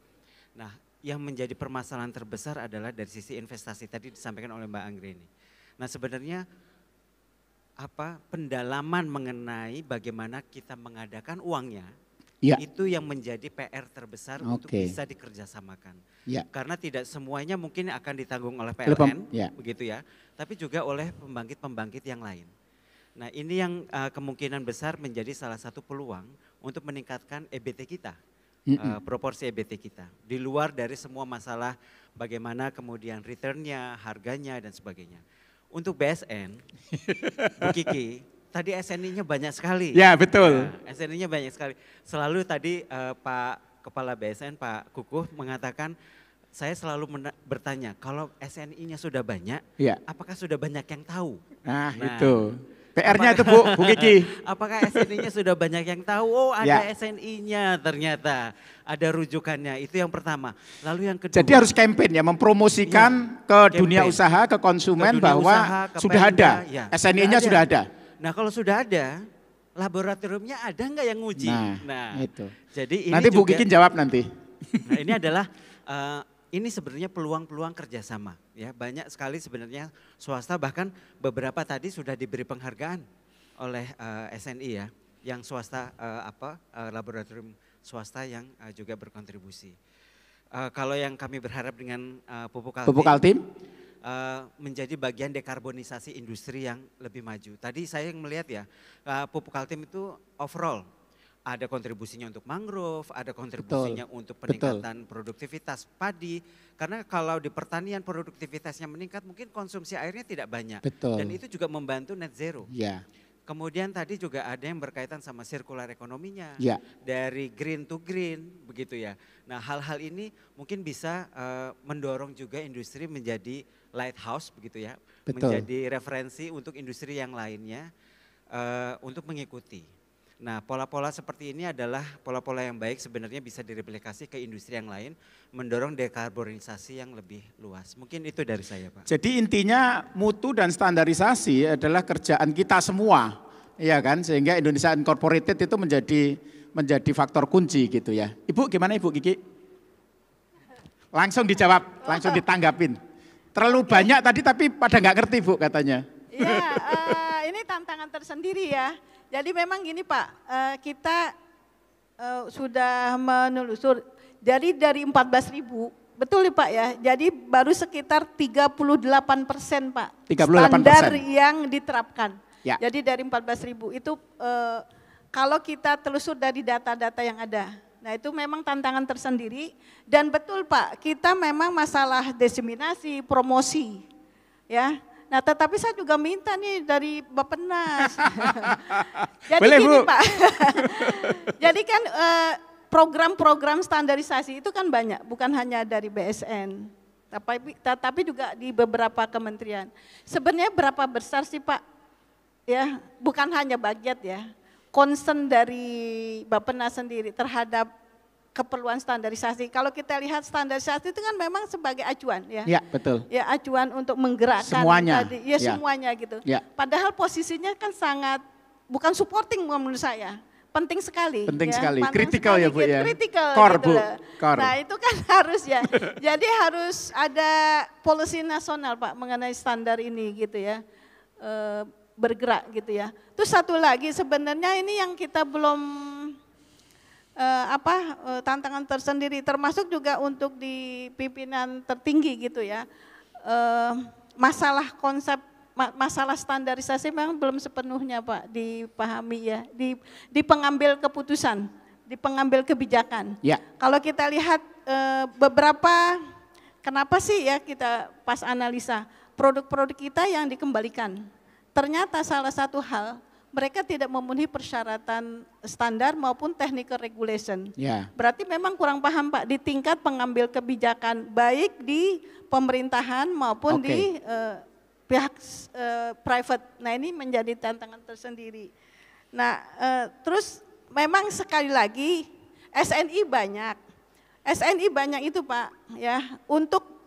Nah, yang menjadi permasalahan terbesar adalah dari sisi investasi tadi disampaikan oleh Mbak Anggreni. Nah, sebenarnya pendalaman mengenai bagaimana kita mengadakan uangnya, ya, itu yang menjadi PR terbesar untuk bisa dikerjasamakan. Ya. Karena tidak semuanya mungkin akan ditanggung oleh PLN, ya, begitu ya, tapi juga oleh pembangkit-pembangkit yang lain. Nah, ini yang kemungkinan besar menjadi salah satu peluang untuk meningkatkan EBT kita, proporsi EBT kita. Di luar dari semua masalah bagaimana kemudian returnnya, harganya dan sebagainya. Untuk BSN, Bu Kiki, tadi SNI-nya banyak sekali. Ya, betul. Nah, SNI-nya banyak sekali. Selalu tadi Pak Kepala BSN, Pak Kukuh mengatakan, saya selalu bertanya, kalau SNI-nya sudah banyak, ya, apakah sudah banyak yang tahu? Nah itu, PR-nya itu Bu Kiki. Apakah SNI-nya sudah banyak yang tahu? Oh, ada SNI-nya ternyata, ada rujukannya, itu yang pertama. Lalu yang kedua. Jadi harus campaign ya, mempromosikan ke dunia usaha, ke konsumen bahwa sudah ada, SNI-nya sudah ada. Nah, kalau sudah ada, laboratoriumnya ada nggak yang nguji? Nah itu. Jadi ini nanti Bu Kiki jawab nanti. Nah, ini adalah ini sebenarnya peluang-peluang kerjasama. Ya, banyak sekali sebenarnya swasta, bahkan beberapa tadi sudah diberi penghargaan oleh SNI ya, yang swasta laboratorium swasta yang juga berkontribusi. Kalau yang kami berharap dengan Pupuk Kaltim menjadi bagian dekarbonisasi industri yang lebih maju. Tadi saya melihat ya, Pupuk Kaltim itu overall ada kontribusinya untuk mangrove, ada kontribusinya untuk peningkatan produktivitas padi. Karena kalau di pertanian produktivitasnya meningkat, mungkin konsumsi airnya tidak banyak. Dan itu juga membantu net zero. Kemudian tadi juga ada yang berkaitan sama sirkular ekonominya, dari green to green, begitu ya. Nah hal-hal ini mungkin bisa mendorong juga industri menjadi lighthouse, begitu ya, menjadi referensi untuk industri yang lainnya untuk mengikuti. Nah pola-pola seperti ini adalah pola-pola yang baik, sebenarnya bisa direplikasi ke industri yang lain, mendorong dekarbonisasi yang lebih luas. Mungkin itu dari saya Pak. Jadi intinya mutu dan standarisasi adalah kerjaan kita semua, ya kan? Sehingga Indonesia Incorporated itu menjadi faktor kunci gitu ya. Ibu gimana Ibu Kiki? Langsung dijawab, langsung ditanggapin. Terlalu banyak tadi tapi pada nggak ngerti Bu katanya. Ya, ini tantangan tersendiri ya. Jadi memang gini Pak, kita sudah menelusur dari 14.000, betul ya Pak ya, jadi baru sekitar 38% Pak 38%. Standar yang diterapkan. Jadi dari 14.000 itu kalau kita telusur dari data-data yang ada. Nah itu memang tantangan tersendiri dan betul Pak, kita memang masalah diseminasi, promosi ya. Nah tetapi saya juga minta nih dari Bappenas. Jadi boleh, gini Bu. Pak, jadi kan program-program standarisasi itu kan banyak, bukan hanya dari BSN, tapi juga di beberapa kementerian. Sebenarnya berapa besar sih Pak? Ya, bukan hanya budget ya, concern dari Bappenas sendiri terhadap keperluan standarisasi. Kalau kita lihat standarisasi itu kan memang sebagai acuan ya. Ya betul. Ya acuan untuk menggerakkan semuanya. Tadi, ya semuanya gitu. Padahal posisinya kan sangat bukan supporting menurut saya. Penting sekali. Penting ya. sekali. Kritikal ya Bu ya. Kritikal Core gitu Bu. Core. Nah itu kan harus ya. Jadi harus ada policy nasional Pak mengenai standar ini gitu ya. Bergerak gitu ya. Terus satu lagi sebenarnya ini yang kita belum tantangan tersendiri termasuk juga untuk di pimpinan tertinggi gitu ya. Masalah konsep masalah standarisasi memang belum sepenuhnya Pak dipahami ya di pengambil keputusan, di pengambil kebijakan. Kalau kita lihat beberapa kenapa sih ya kita pas analisa produk-produk kita yang dikembalikan. Ternyata salah satu hal mereka tidak memenuhi persyaratan standar maupun technical regulation. Berarti memang kurang paham Pak di tingkat pengambil kebijakan baik di pemerintahan maupun di pihak private. Nah ini menjadi tantangan tersendiri. Nah terus memang sekali lagi SNI banyak itu Pak ya untuk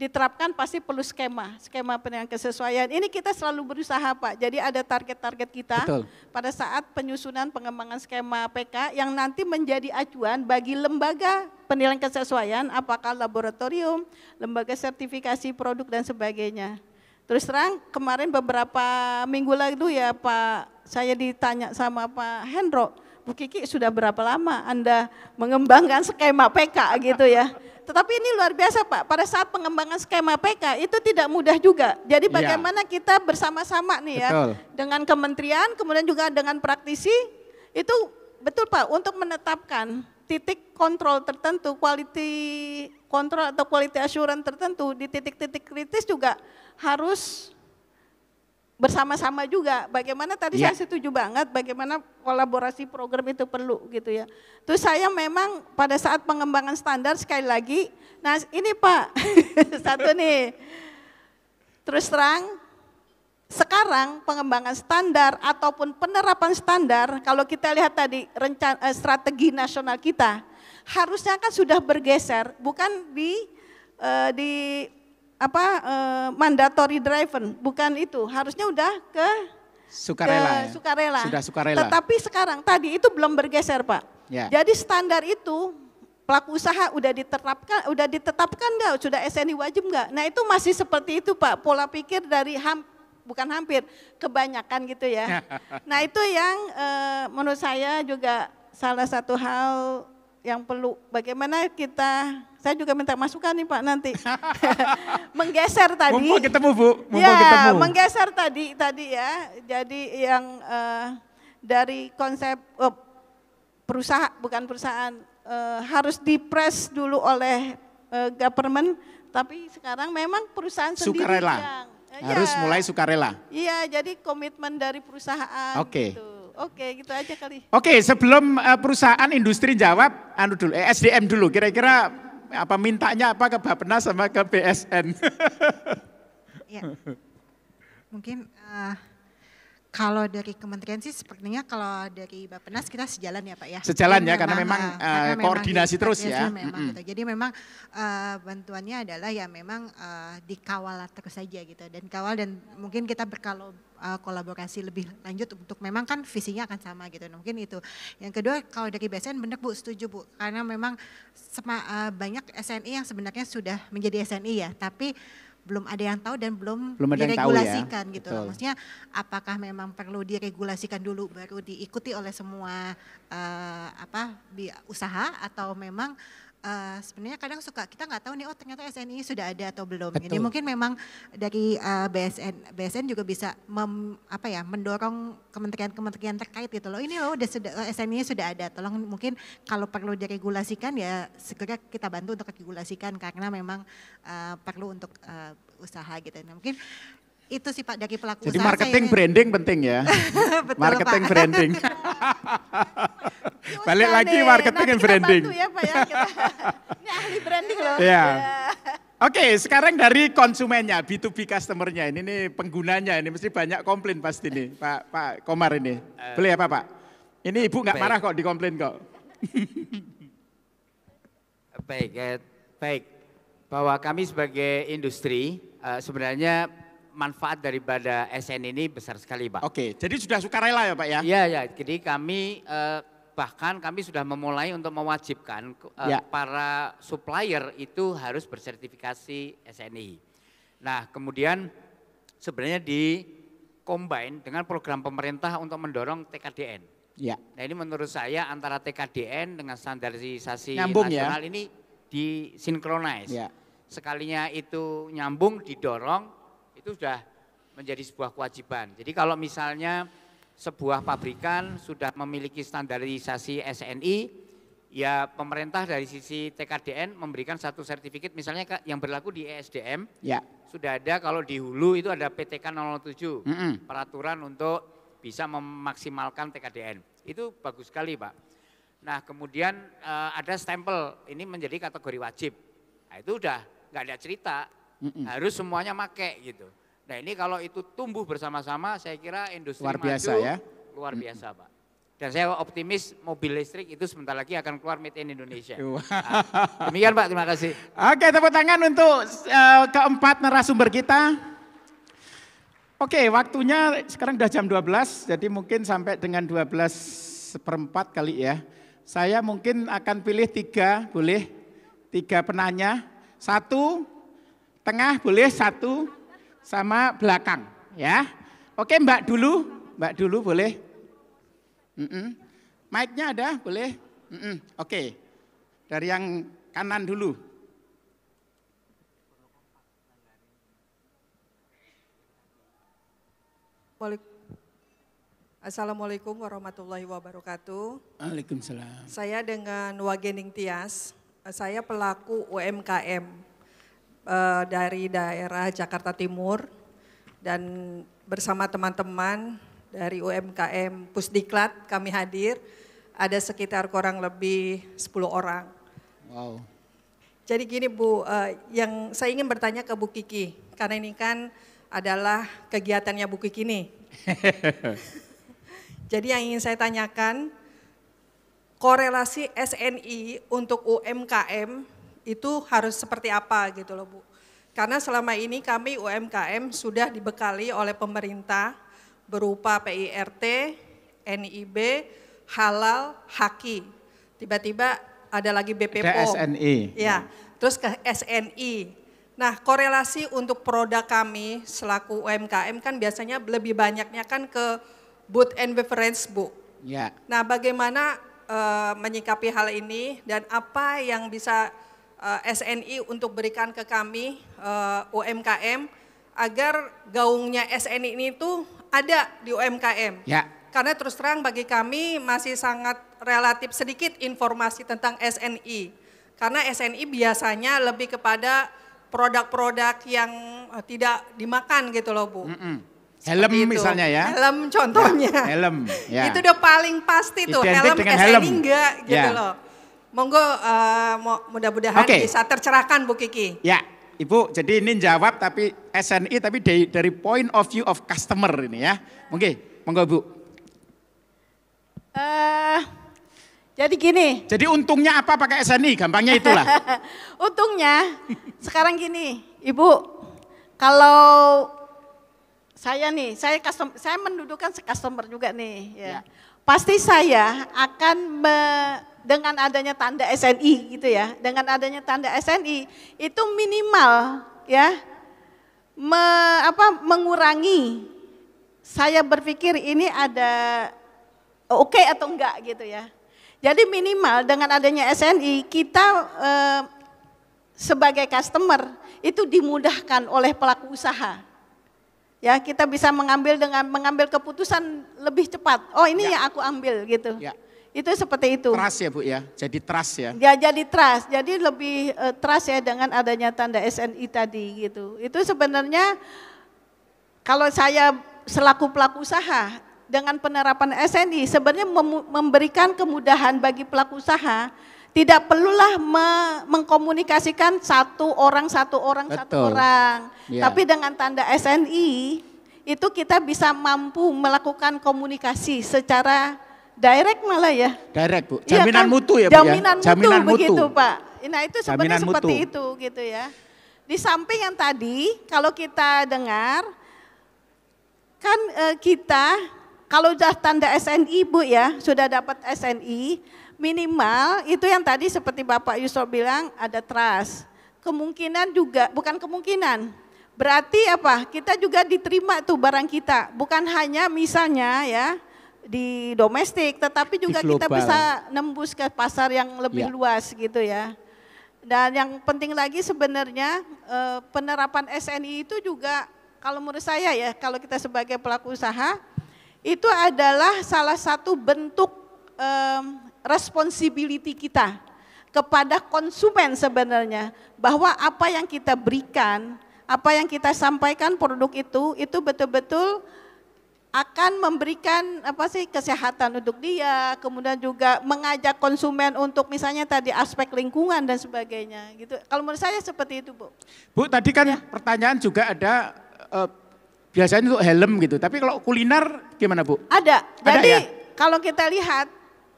diterapkan pasti perlu skema penilaian kesesuaian. Ini kita selalu berusaha Pak, jadi ada target-target kita pada saat penyusunan pengembangan skema PK yang nanti menjadi acuan bagi lembaga penilaian kesesuaian, apakah laboratorium, lembaga sertifikasi produk dan sebagainya. Terus terang kemarin beberapa minggu lalu ya Pak, saya ditanya sama Pak Hendro, Bu Kiki sudah berapa lama Anda mengembangkan skema PK gitu ya. Tetapi ini luar biasa Pak, pada saat pengembangan skema PK itu tidak mudah juga. Jadi bagaimana kita bersama-sama nih ya, dengan kementerian, kemudian juga dengan praktisi, itu betul Pak untuk menetapkan titik kontrol tertentu, quality control atau quality assurance tertentu di titik-titik kritis juga harus bersama-sama juga. Bagaimana tadi saya setuju banget bagaimana kolaborasi program itu perlu gitu ya. Terus saya memang pada saat pengembangan standar sekali lagi, nah ini Pak, satu nih, terus terang sekarang pengembangan standar ataupun penerapan standar, kalau kita lihat tadi strategi nasional kita, harusnya kan sudah bergeser, bukan di mandatory driven, bukan itu, harusnya udah ke sukarela. Sudah sukarela. Tetapi sekarang tadi itu belum bergeser Pak. Jadi standar itu pelaku usaha udah ditetapkan nggak, sudah SNI wajib nggak? Nah itu masih seperti itu Pak, pola pikir dari bukan hampir, kebanyakan gitu ya. Nah itu yang menurut saya juga salah satu hal yang perlu bagaimana saya juga minta masukan nih Pak nanti. Menggeser tadi. Mumpung ketemu Bu, mumpung ya, ketemu. menggeser tadi ya. Jadi yang dari konsep perusahaan harus dipres dulu oleh government, tapi sekarang memang perusahaan sendiri Sukarela. Harus mulai sukarela. Iya, jadi komitmen dari perusahaan. Oke. Gitu. Oke, gitu aja kali. Oke, sebelum perusahaan industri jawab, SDM dulu. Kira-kira apa mintanya apa ke Bappenas sama ke BSN? Ya. Mungkin kalau dari kementerian sih sepertinya kalau dari Bappenas kita sejalan ya Pak ya. Sejalan ya, karena memang koordinasi terus ya. Memang gitu. Jadi memang bantuannya adalah ya memang dikawal terus saja gitu. Dan kawal dan mungkin kita kolaborasi lebih lanjut untuk memang kan visinya akan sama gitu. Mungkin itu. Yang kedua kalau dari BSN benar Bu, setuju Bu. Karena memang banyak SNI yang sebenarnya sudah menjadi SNI ya. Tapi belum ada yang tahu dan belum diregulasikan ya. gitu loh. Maksudnya apakah memang perlu diregulasikan dulu baru diikuti oleh semua usaha atau memang sebenarnya kadang suka kita nggak tahu nih ternyata SNI sudah ada atau belum. Betul. Jadi mungkin memang dari BSN juga bisa mendorong kementerian terkait gitu loh. Ini loh SNI sudah ada. Tolong mungkin kalau perlu diregulasikan ya segera kita bantu untuk regulasikan karena memang perlu untuk usaha gitu. Nah, mungkin itu sih Pak dari pelaku Jadi usaha. marketing branding penting ya. Betul, marketing Pak. branding. Balik lagi marketing and branding. Nanti kita bantu ya Pak ya. Ini ahli branding loh. Iya. Oke, sekarang dari konsumennya, B2B customer-nya, ini nih penggunanya, ini mesti banyak komplain pasti nih, Pak Komar ini. Boleh ya Pak? Ini Ibu nggak marah kok dikomplain kok. Baik. Bahwa kami sebagai industri sebenarnya manfaat daripada SN ini besar sekali Pak. Oke, jadi sudah sukarela ya Pak ya? Iya, jadi kami bahkan kami sudah memulai untuk mewajibkan para supplier itu harus bersertifikasi SNI. Nah kemudian sebenarnya di-combine dengan program pemerintah untuk mendorong TKDN. Ya. Nah ini menurut saya antara TKDN dengan standarisasi Nyambung nasional ya? ini disinkronize. Ya. Sekalinya itu nyambung, didorong, itu sudah menjadi sebuah kewajiban. Jadi kalau misalnya sebuah pabrikan sudah memiliki standarisasi SNI, ya pemerintah dari sisi TKDN memberikan satu sertifikat, misalnya yang berlaku di ESDM, Ya. sudah ada kalau di hulu itu ada PTK 007, peraturan untuk bisa memaksimalkan TKDN. Itu bagus sekali Pak. Nah kemudian ada stempel, ini menjadi kategori wajib. Nah itu udah nggak ada cerita, harus semuanya make gitu. Nah ini kalau itu tumbuh bersama-sama saya kira industri Luar biasa maju, ya. luar biasa Pak. Dan saya optimis mobil listrik itu sebentar lagi akan keluar made in Indonesia. Nah, demikian Pak, terima kasih. Oke, tepuk tangan untuk keempat narasumber kita. Oke, waktunya sekarang udah jam 12, jadi mungkin sampai dengan 12:04 kali ya. Saya mungkin akan pilih 3, boleh? 3 penanya, 1 tengah boleh, 1 sama belakang ya. Oke Mbak dulu boleh. Mic-nya ada, boleh? Oke, dari yang kanan dulu. Assalamualaikum warahmatullahi wabarakatuh. Waalaikumsalam. Saya dengan Wagening Tias, saya pelaku UMKM dari daerah Jakarta Timur dan bersama teman-teman dari UMKM Pusdiklat kami hadir, ada sekitar kurang lebih 10 orang. Wow. Jadi gini Bu, yang saya ingin bertanya ke Bu Kiki, karena ini kan adalah kegiatannya Bu Kiki nih. Jadi yang ingin saya tanyakan, korelasi SNI untuk UMKM itu harus seperti apa gitu loh Bu. Karena selama ini kami UMKM sudah dibekali oleh pemerintah berupa PIRT, NIB, Halal, Haki. Tiba-tiba ada lagi BPOM. Ada SNI. Ya, terus ke SNI. Nah, korelasi untuk produk kami selaku UMKM kan biasanya lebih banyaknya kan ke booth and beverage, Bu. Ya. Nah, bagaimana menyikapi hal ini dan apa yang bisa SNI untuk berikan ke kami UMKM agar gaungnya SNI ini tuh ada di UMKM. Ya. Karena terus terang bagi kami masih sangat relatif sedikit informasi tentang SNI. Karena SNI biasanya lebih kepada produk-produk yang tidak dimakan gitu loh, Bu. Helm Seperti itu. misalnya ya. Helm contohnya. Ya, helm. Ya. Itu udah paling pasti tuh, Identik helm dengan SNI helm. enggak gitu Ya. loh. Monggo mudah-mudahan Oke. bisa tercerahkan Bu Kiki. Ya, Ibu, jadi ini jawab tapi SNI tapi dari point of view of customer ini ya. Monggo Bu. Jadi gini, Jadi untungnya apa pakai SNI? Gampangnya itulah. untungnya sekarang gini, Ibu, kalau saya nih, saya mendudukan customer juga nih, ya. Pasti saya akan dengan adanya tanda SNI gitu ya, dengan adanya tanda SNI itu minimal ya mengurangi. Saya berpikir ini ada oke atau enggak gitu ya. Jadi minimal dengan adanya SNI kita sebagai customer itu dimudahkan oleh pelaku usaha. Ya, kita bisa mengambil keputusan lebih cepat. Oh, ini yang aku ambil gitu. Ya. Itu seperti itu. Trust ya Bu ya, jadi trust ya. Ya, jadi trust. Jadi lebih trust ya dengan adanya tanda SNI tadi gitu. Itu sebenarnya kalau saya selaku pelaku usaha dengan penerapan SNI sebenarnya memberikan kemudahan bagi pelaku usaha. Tidak perlulah mengkomunikasikan satu orang. Betul. Ya. Tapi dengan tanda SNI itu kita bisa mampu melakukan komunikasi secara direct malah ya. Direct Bu, Iya jaminan kan? mutu ya Bu ya. Jaminan mutu begitu Pak. Nah itu sebenarnya Jaminan seperti mutu. itu gitu ya. Di samping yang tadi kalau kita dengar kan kita kalau sudah tanda SNI Bu ya, sudah dapat SNI minimal itu yang tadi seperti Bapak Yusuf bilang ada trust. Kemungkinan juga, bukan kemungkinan, berarti apa? Kita juga diterima tuh barang kita, bukan hanya misalnya ya di domestik, tetapi juga kita bisa nembus ke pasar yang lebih luas gitu ya. Dan yang penting lagi sebenarnya penerapan SNI itu juga kalau menurut saya ya, kalau kita sebagai pelaku usaha, itu adalah salah satu bentuk responsibility kita kepada konsumen sebenarnya, bahwa apa yang kita berikan, apa yang kita sampaikan produk itu betul-betul akan memberikan kesehatan untuk dia, kemudian juga mengajak konsumen untuk misalnya tadi aspek lingkungan dan sebagainya gitu. Kalau menurut saya seperti itu Bu. Bu tadi kan pertanyaan juga ada biasanya untuk helm gitu, tapi kalau kuliner gimana Bu? Ada, Ada jadi ya? kalau kita lihat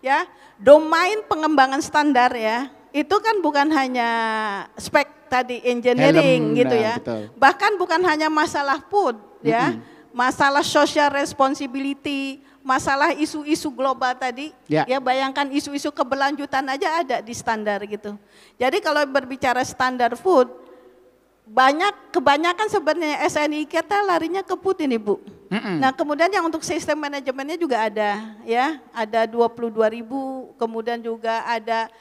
ya, domain pengembangan standar ya, itu kan bukan hanya spek tadi engineering helm, gitu nah, ya. betul. Bahkan bukan hanya masalah food ya, masalah social responsibility, masalah isu-isu global tadi. Ya. Ya bayangkan isu-isu keberlanjutan aja ada di standar gitu. Jadi kalau berbicara standar food, kebanyakan sebenarnya SNI kita larinya ke food ini Bu. Nah kemudian yang untuk sistem manajemennya juga ada ya, ada 22.000, kemudian juga ada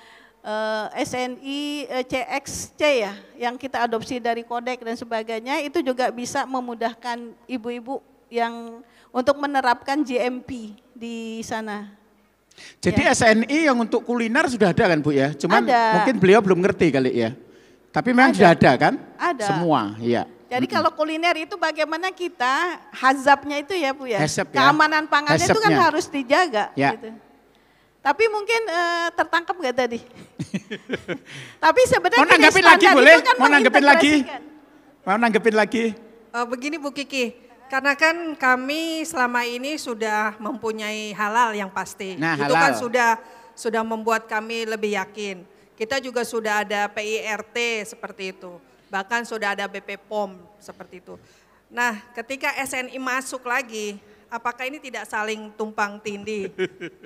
SNI CXC ya, yang kita adopsi dari Kodek dan sebagainya, itu juga bisa memudahkan ibu-ibu yang untuk menerapkan GMP di sana. Jadi SNI yang untuk kuliner sudah ada kan Bu ya, cuman mungkin beliau belum ngerti kali ya. Tapi memang sudah ada kan? Ada. Semua, iya. Jadi kalau kuliner itu bagaimana kita hazabnya itu ya Bu ya, Hazab ya. keamanan pangannya itu kan Hazabnya. harus dijaga Ya. gitu. Tapi mungkin tertangkap gak tadi? Tapi sebenarnya Mau nanggepin lagi standar boleh? itu kan Mau nanggepin lagi? mengintegrasikan. Mau nanggepin lagi? Begini Bu Kiki, karena kan kami selama ini sudah mempunyai halal yang pasti. Nah, itu kan halal. sudah membuat kami lebih yakin. Kita juga sudah ada PIRT seperti itu. Bahkan sudah ada BP POM seperti itu. Nah, ketika SNI masuk lagi, apakah ini tidak saling tumpang tindih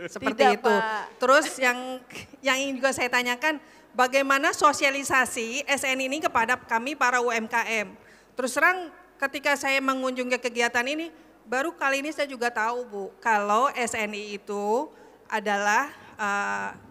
seperti Tidak, itu? Pak. Terus yang ingin juga saya tanyakan, bagaimana sosialisasi SN ini kepada kami para UMKM. Terus terang ketika saya mengunjungi kegiatan ini, baru kali ini saya juga tahu Bu, kalau SNI itu adalah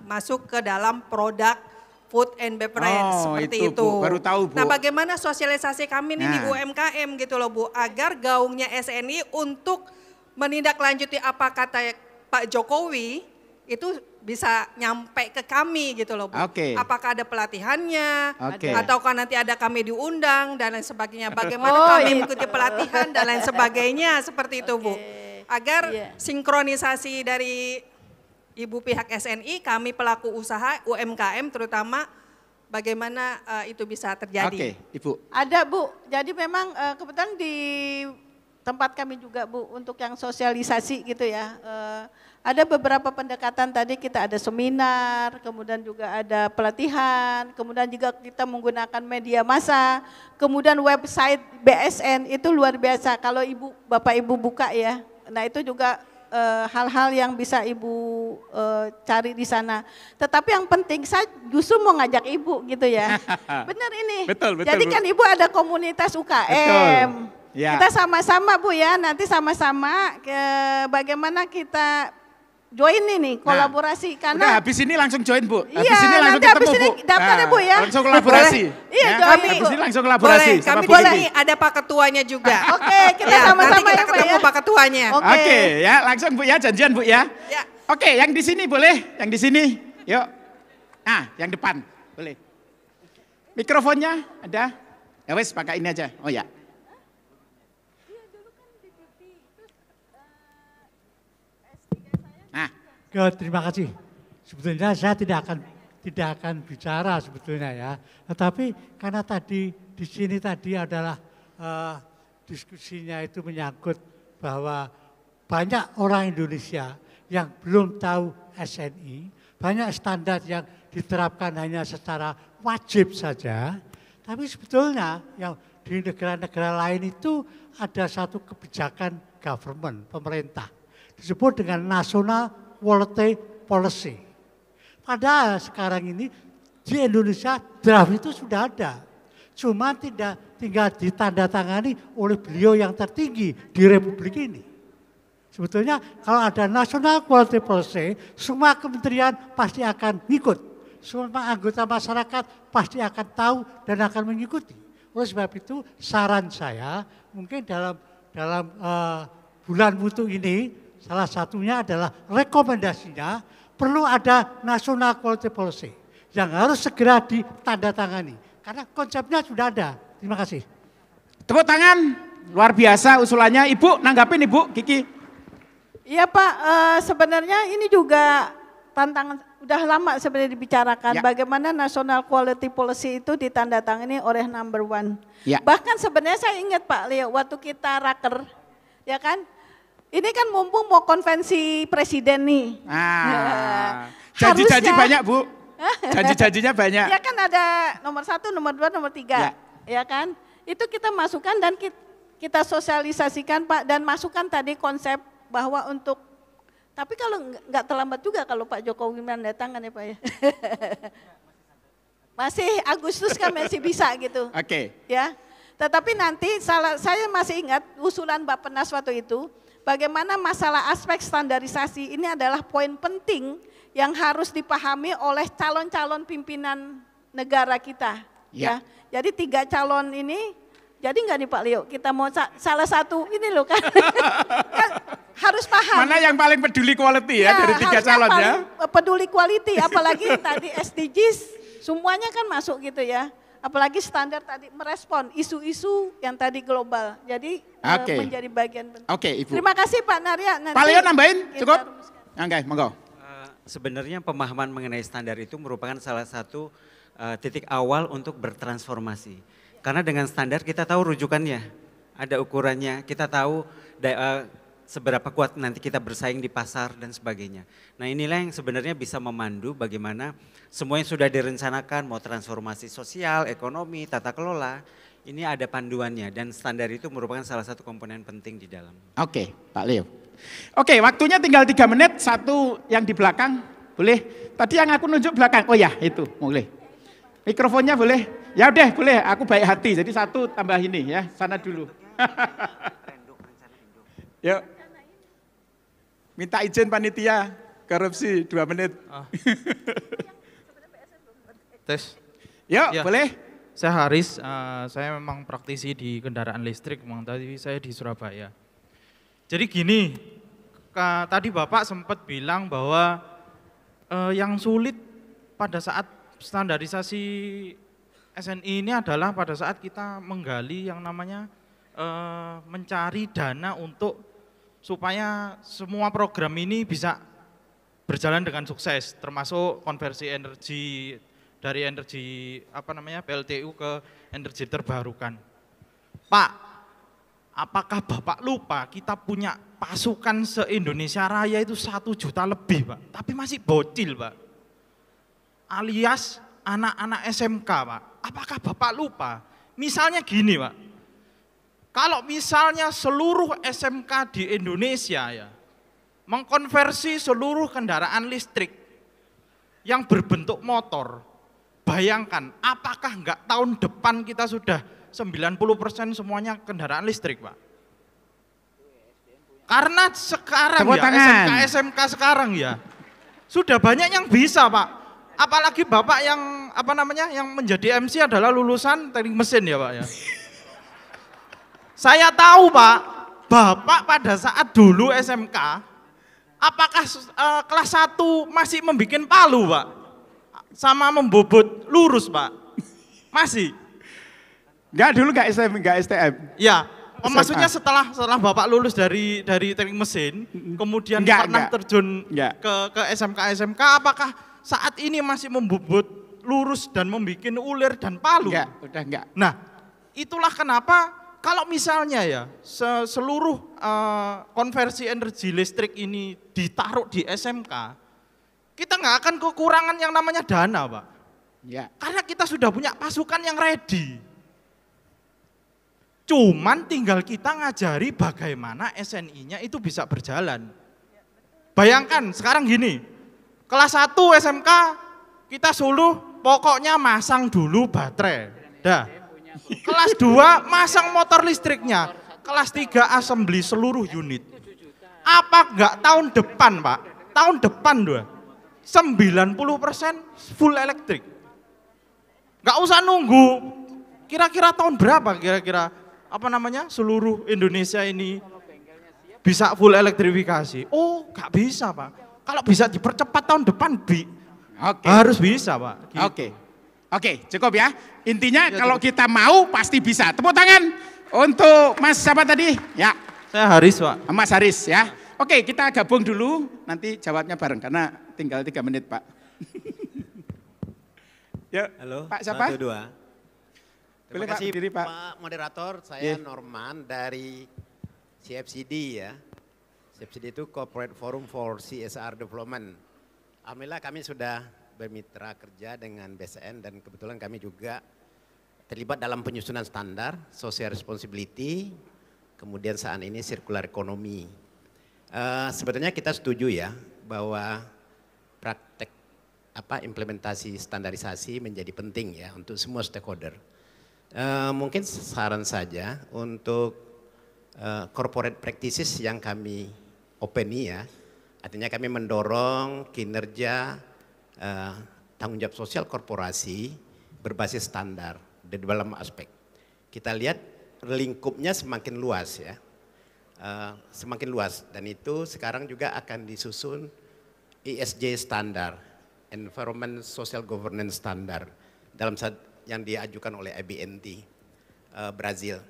masuk ke dalam produk food and beverage seperti itu. Bu, baru tahu Bu. Nah bagaimana sosialisasi kami ini di UMKM gitu loh Bu, agar gaungnya SNI untuk menindaklanjuti apa kata Pak Jokowi itu bisa nyampe ke kami gitu loh Bu. Apakah ada pelatihannya, ataukah nanti ada kami diundang dan lain sebagainya. Bagaimana kami mengikuti pelatihan dan lain sebagainya seperti itu Bu. Agar sinkronisasi dari Ibu pihak SNI, kami pelaku usaha UMKM terutama bagaimana itu bisa terjadi. Ibu. Ada Bu, jadi memang kebetulan di tempat kami juga Bu untuk yang sosialisasi gitu ya. Ada beberapa pendekatan tadi kita ada seminar, kemudian juga ada pelatihan, kemudian juga kita menggunakan media massa, kemudian website BSN itu luar biasa kalau Bapak Ibu buka ya. Nah itu juga hal-hal yang bisa Ibu cari di sana. Tetapi yang penting saya justru mau ngajak Ibu gitu ya. Benar ini. Betul, jadi kan Ibu ada komunitas UKM. Ya. Kita sama-sama Bu ya, nanti sama-sama bagaimana kita join ini kolaborasi karena udah habis ini langsung join Bu. Habis iya, ini langsung nanti ketemu habis ini Bu. daftar ya Bu ya. Langsung kolaborasi. Iya, ya. join Habis Bu. ini langsung kolaborasi. Boleh, kami di sini ada Pak Ketuanya juga. Oke, kita sama-sama nanti kita ya Pak ketemu ya. Pak Ketuanya. Oke, ya langsung Bu ya, janjian Bu ya. Oke, yang di sini boleh, yang di sini. Yuk. Nah, yang depan boleh. Mikrofonnya ada? Ya wes, pakai ini aja. Oh ya. Nah, terima kasih. Sebetulnya saya tidak akan bicara sebetulnya ya. Tetapi karena tadi di sini tadi adalah diskusinya itu menyangkut bahwa banyak orang Indonesia yang belum tahu SNI, banyak standar yang diterapkan hanya secara wajib saja. Tapi sebetulnya yang di negara-negara lain itu ada satu kebijakan government, pemerintah. Disebut dengan National Quality Policy. Padahal sekarang ini di Indonesia draft itu sudah ada. Cuma tidak tinggal ditandatangani oleh beliau yang tertinggi di Republik ini. Sebetulnya kalau ada National Quality Policy, semua kementerian pasti akan ikut. Semua anggota masyarakat pasti akan tahu dan akan mengikuti. Oleh sebab itu saran saya mungkin dalam bulan mutu ini salah satunya adalah rekomendasinya perlu ada National Quality Policy yang harus segera ditandatangani. Karena konsepnya sudah ada. Terima kasih. Tepuk tangan, luar biasa usulannya. Ibu, nanggapin Ibu, Kiki. Iya Pak, sebenarnya ini juga tantangan, udah lama sebenarnya dibicarakan. Bagaimana National Quality Policy itu ditandatangani oleh number one. Bahkan sebenarnya saya ingat Pak Leo, waktu kita raker, ya kan, ini kan mumpung mau konvensi presiden nih. Janji-janji banyak Bu. Janji-janjinya banyak. Ya kan ada nomor 1, nomor 2, nomor 3. Ya kan. Itu kita masukkan dan kita sosialisasikan Pak. Dan masukkan tadi konsep bahwa untuk, tapi kalau nggak terlambat juga kalau Pak Jokowi menandatangani ya Pak ya. Masih Agustus kan masih bisa gitu. Ya. Tetapi nanti saya masih ingat usulan Bappenas waktu itu. Bagaimana masalah aspek standarisasi ini adalah poin penting yang harus dipahami oleh calon-calon pimpinan negara kita. Ya. Jadi 3 calon ini, jadi nggak nih Pak Leo, kita mau salah satu ini loh kan, kan harus paham. Mana yang paling peduli quality ya dari 3 calon ya? Peduli quality, apalagi tadi SDGs, semuanya kan masuk gitu ya. Apalagi standar tadi merespon isu-isu yang tadi global. Jadi menjadi bagian penting. Ibu. Terima kasih Pak Narya. Pak Leo nambahin cukup? Oke, monggo. Sebenarnya pemahaman mengenai standar itu merupakan salah satu titik awal untuk bertransformasi. Karena dengan standar kita tahu rujukannya, ada ukurannya, kita tahu seberapa kuat nanti kita bersaing di pasar dan sebagainya. Nah inilah yang sebenarnya bisa memandu bagaimana semuanya sudah direncanakan, mau transformasi sosial, ekonomi, tata kelola, ini ada panduannya dan standar itu merupakan salah satu komponen penting di dalam. Oke, Pak Leo. Oke, waktunya tinggal 3 menit, satu yang di belakang, boleh. Tadi yang aku nunjuk belakang, oh ya itu, boleh. Mikrofonnya boleh? Ya udah boleh, aku baik hati. Jadi satu tambah ini ya, sana dulu. Yuk. Minta izin panitia, korupsi 2 menit. Tes. Yuk, Ya. boleh? Saya Haris, saya memang praktisi di kendaraan listrik, memang tadi saya di Surabaya. Jadi gini, tadi Bapak sempat bilang bahwa yang sulit pada saat standarisasi SNI ini adalah pada saat kita menggali yang namanya mencari dana untuk supaya semua program ini bisa berjalan dengan sukses, termasuk konversi energi dari energi PLTU ke energi terbarukan. Pak, apakah Bapak lupa kita punya pasukan se-Indonesia Raya itu 1 juta lebih, Pak, tapi masih bocil, Pak, alias anak-anak SMK, Pak. Apakah Bapak lupa? Misalnya gini, Pak, kalau misalnya seluruh SMK di Indonesia ya mengkonversi seluruh kendaraan listrik yang berbentuk motor, bayangkan apakah enggak tahun depan kita sudah 90% semuanya kendaraan listrik, Pak? Karena sekarang ya SMK sekarang ya sudah banyak yang bisa, Pak. Apalagi Bapak yang yang menjadi MC adalah lulusan teknik mesin ya, Pak ya. Saya tahu, Pak, Bapak pada saat dulu SMK apakah kelas 1 masih membikin palu, Pak? Sama membobot lurus, Pak? Masih? Enggak, dulu enggak STM. Ya, maksudnya setelah Bapak lulus dari teknik mesin, kemudian pernah terjun ke SMK, apakah saat ini masih membobot lurus dan membikin ulir dan palu? Enggak, udah enggak. Nah, itulah kenapa kalau misalnya ya seluruh konversi energi listrik ini ditaruh di SMK, kita nggak akan kekurangan yang namanya dana, Pak. Ya. Karena kita sudah punya pasukan yang ready. Cuman tinggal kita ngajari bagaimana SNI-nya itu bisa berjalan. Bayangkan sekarang gini, kelas 1 SMK kita suruh pokoknya masang dulu baterai. Dah. Kelas 2 masang motor listriknya. Kelas 3 assembly seluruh unit. Apa enggak tahun depan, Pak? Tahun depan 90% full elektrik. Enggak usah nunggu. Kira-kira tahun berapa kira-kira seluruh Indonesia ini bisa full elektrifikasi? Oh, enggak bisa, Pak. Kalau bisa dipercepat tahun depan, harus bisa, Pak. Gitu. Oke, cukup ya. Intinya ya, kalau kita mau pasti bisa. Tepuk tangan untuk Mas siapa tadi? Ya. Saya Haris, Pak. Mas Haris ya. Oke, kita gabung dulu, nanti jawabnya bareng karena tinggal 3 menit, Pak. Yuk, halo, Pak siapa? 1, 2. Terima kasih Pak, Pak. Moderator, saya Norman dari CFCD ya. CFCD itu Corporate Forum for CSR Development. Alhamdulillah kami sudah bermitra kerja dengan BSN dan kebetulan kami juga terlibat dalam penyusunan standar social responsibility, kemudian saat ini circular economy. Sebetulnya kita setuju ya bahwa praktek implementasi standarisasi menjadi penting ya untuk semua stakeholder. Mungkin saran saja untuk corporate practices yang kami openi ya, artinya kami mendorong kinerja tanggung jawab sosial korporasi berbasis standar di dalam aspek. Kita lihat lingkupnya semakin luas ya. Semakin luas dan itu sekarang juga akan disusun ESG standar, Environment Social Governance Standard dalam yang diajukan oleh IBNT Brazil.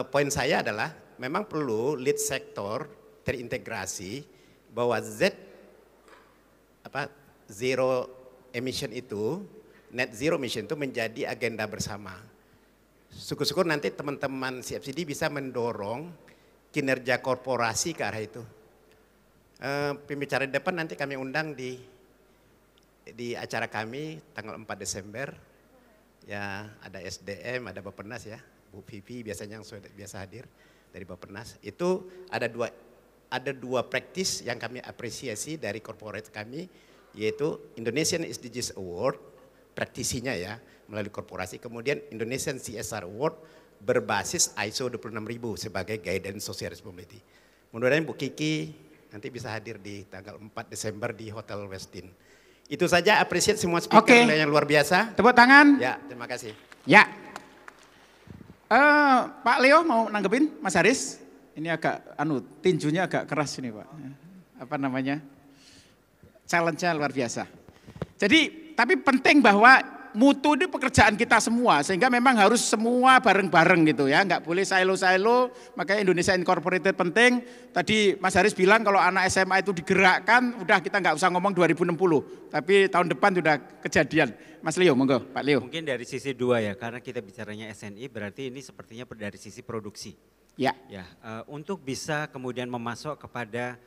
Poin saya adalah memang perlu lead sektor terintegrasi bahwa zero emission itu, net zero emission itu menjadi agenda bersama. Syukur-syukur nanti teman-teman CFCD bisa mendorong kinerja korporasi ke arah itu. Pembicara di depan nanti kami undang di acara kami tanggal 4 Desember. Ya, ada SDM, ada Bappenas ya. Bu Vivi biasanya yang biasa hadir dari Bappenas. Itu ada dua praktis yang kami apresiasi dari corporate kami, yaitu Indonesian SDGs Award praktisinya ya, melalui korporasi. Kemudian Indonesian CSR Award berbasis ISO 26000 sebagai guidance social responsibility. Mudah-mudahan Bu Kiki nanti bisa hadir di tanggal 4 Desember di Hotel Westin. Itu saja, appreciate semua speaker yang luar biasa. Tepuk tangan. Ya, terima kasih. Ya. Pak Leo mau nanggepin Mas Haris? Ini agak tinjunya agak keras ini Pak. Apa namanya? Challenge-nya luar biasa. Jadi, tapi penting bahwa mutu ini pekerjaan kita semua, sehingga memang harus semua bareng-bareng gitu ya, nggak boleh silo-silo, makanya Indonesia Incorporated penting. Tadi Mas Haris bilang kalau anak SMA itu digerakkan, udah kita nggak usah ngomong 2060, tapi tahun depan sudah kejadian. Mas Leo, monggo Pak Leo. Mungkin dari sisi dua ya, karena kita bicaranya SNI, berarti ini sepertinya dari sisi produksi. Ya. Untuk bisa kemudian memasok kepada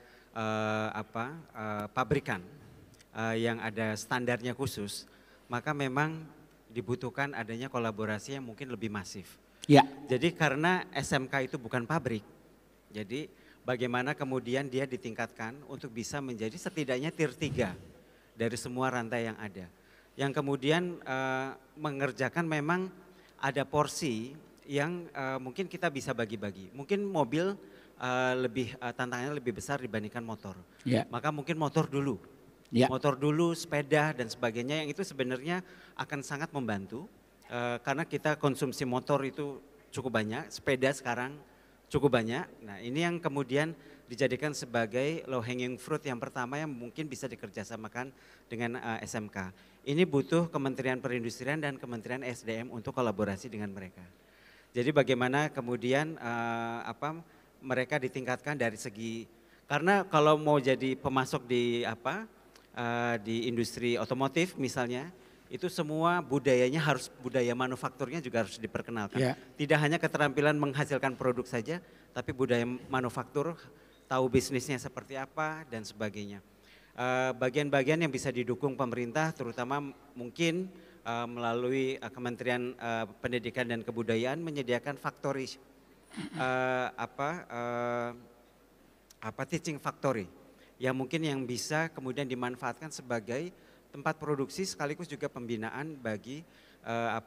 pabrikan yang ada standarnya khusus, maka memang dibutuhkan adanya kolaborasi yang mungkin lebih masif. Ya. Jadi karena SMK itu bukan pabrik, jadi bagaimana kemudian dia ditingkatkan untuk bisa menjadi setidaknya tier 3 dari semua rantai yang ada. Yang kemudian mengerjakan memang ada porsi yang mungkin kita bisa bagi-bagi. Mungkin mobil tantangannya lebih besar dibandingkan motor. Ya. Maka mungkin motor dulu. Ya. Motor dulu, sepeda dan sebagainya yang itu sebenarnya akan sangat membantu karena kita konsumsi motor itu cukup banyak, sepeda sekarang cukup banyak. Nah ini yang kemudian dijadikan sebagai low hanging fruit yang pertama yang mungkin bisa dikerjasamakan dengan SMK. Ini butuh Kementerian Perindustrian dan Kementerian SDM untuk kolaborasi dengan mereka. Jadi bagaimana kemudian mereka ditingkatkan dari segi, karena kalau mau jadi pemasok di di industri otomotif misalnya, itu semua budayanya budaya manufakturnya juga harus diperkenalkan. Ya. Tidak hanya keterampilan menghasilkan produk saja, tapi budaya manufaktur, tahu bisnisnya seperti apa dan sebagainya. Bagian-bagian yang bisa didukung pemerintah, terutama mungkin melalui Kementerian Pendidikan dan Kebudayaan menyediakan factory, teaching factory. Yang mungkin yang bisa kemudian dimanfaatkan sebagai tempat produksi sekaligus juga pembinaan bagi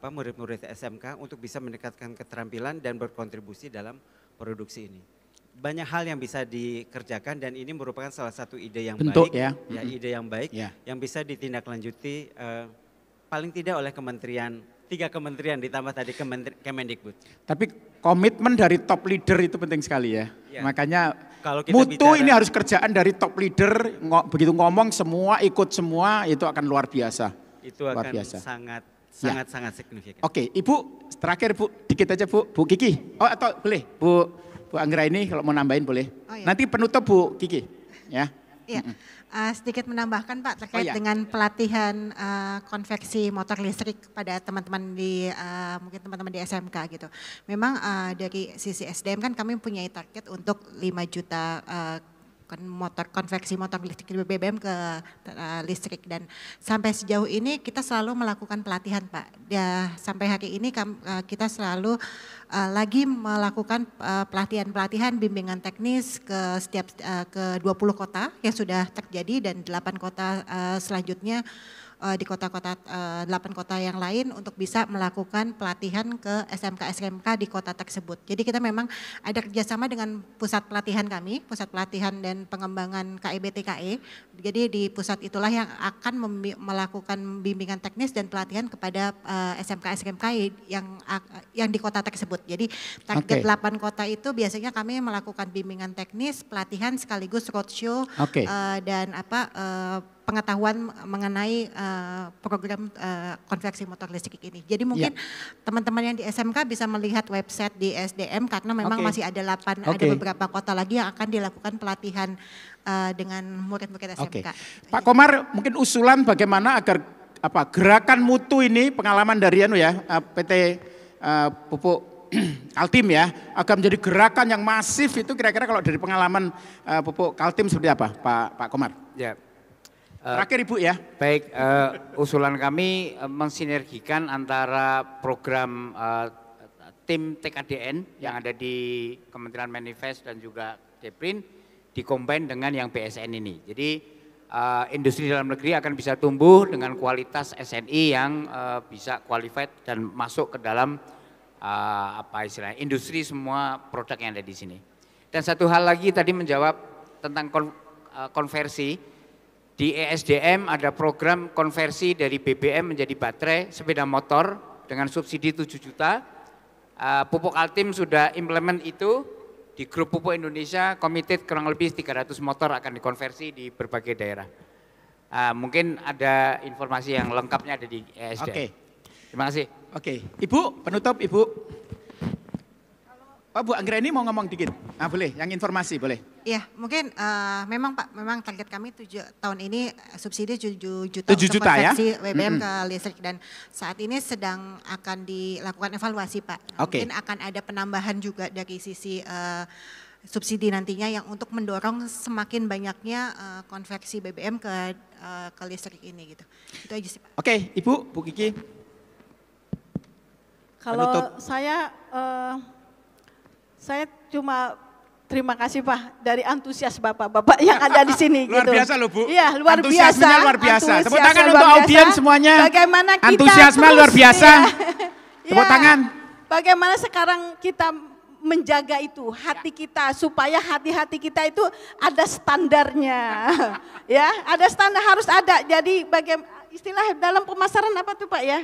murid-murid SMK untuk bisa meningkatkan keterampilan dan berkontribusi dalam produksi ini. Banyak hal yang bisa dikerjakan dan ini merupakan salah satu ide yang baik, ide yang baik yang bisa ditindaklanjuti paling tidak oleh 3 kementerian ditambah tadi Kemendikbud. Tapi komitmen dari top leader itu penting sekali ya. Makanya kalau kita mutu ini harus kerjaan dari top leader, begitu ngomong semua ikut semua, itu akan luar biasa. Itu akan sangat signifikan. Oke, Ibu terakhir Bu, dikit aja Bu Kiki. Oh atau boleh Bu Anggra ini kalau mau nambahin boleh. Oh, iya. Nanti penutup Bu Kiki ya. Iya, sedikit menambahkan Pak terkait dengan pelatihan konveksi motor listrik pada teman-teman di mungkin teman-teman di SMK gitu. Memang dari sisi SDM kan kami punya target untuk 5 juta konveksi motor listrik BBM ke listrik, dan sampai sejauh ini kita selalu melakukan pelatihan Pak. Sampai hari ini kita selalu lagi melakukan pelatihan bimbingan teknis ke 20 kota yang sudah terjadi dan 8 kota selanjutnya di kota-kota 8 kota yang lain untuk bisa melakukan pelatihan ke SMK-SMK di kota tersebut. Jadi kita memang ada kerjasama dengan pusat pelatihan kami, pusat pelatihan dan pengembangan KEBTKE. Jadi di pusat itulah yang akan melakukan bimbingan teknis dan pelatihan kepada SMK-SMK yang di kota tersebut. Jadi target 8 kota itu biasanya kami melakukan bimbingan teknis, pelatihan sekaligus roadshow dan pengetahuan mengenai program konveksi motor listrik ini. Jadi mungkin teman-teman yang di SMK bisa melihat website di SDM karena memang masih ada ada beberapa kota lagi yang akan dilakukan pelatihan dengan murid-murid SMK. Pak Komar, mungkin usulan bagaimana agar gerakan mutu ini pengalaman dari PT Pupuk Kaltim ya, agar menjadi gerakan yang masif itu kira-kira kalau dari pengalaman Pupuk Kaltim seperti apa Pak Komar? Ya. Terakhir Ibu ya. Baik, usulan kami mensinergikan antara program tim TKDN yang ada di Kementerian Manifest dan juga Deprin dikombin dengan yang BSN ini. Jadi industri dalam negeri akan bisa tumbuh dengan kualitas SNI yang bisa qualified dan masuk ke dalam industri semua produk yang ada di sini. Dan satu hal lagi tadi menjawab tentang konversi, di ESDM ada program konversi dari BBM menjadi baterai sepeda motor dengan subsidi 7 juta. Pupuk Altim sudah implement itu, di grup Pupuk Indonesia committed kurang lebih 300 motor akan dikonversi di berbagai daerah. Mungkin ada informasi yang lengkapnya ada di ESDM. Oke. Terima kasih. Oke, Ibu penutup Ibu. Pak Bu Anggreni mau ngomong dikit. Nah boleh, yang informasi boleh. Iya, mungkin memang Pak, memang target kami tahun ini subsidi 7 juta 7 untuk juta ya? konversi BBM ke listrik, dan saat ini sedang akan dilakukan evaluasi Pak. Oke. Mungkin akan ada penambahan juga dari sisi subsidi nantinya yang untuk mendorong semakin banyaknya konversi BBM ke listrik ini gitu. Itu aja sih Pak. Oke, Ibu, Bu Kiki. Kalau saya cuma terima kasih Pak dari antusias Bapak-bapak yang ada di sini. Luar gitu. biasa loh Bu. Iya, luar biasa. Antusiasmenya luar biasa. Tepuk tangan Antusiasnya untuk luar biasa. audiens semuanya. Bagaimana kita antusiasme terus, luar biasa. Ya, Tepuk tangan. Bagaimana sekarang kita menjaga itu hati kita supaya hati-hati kita itu ada standarnya. Ya, ada standar harus ada. Jadi bagaimana istilah dalam pemasaran apa tuh Pak ya?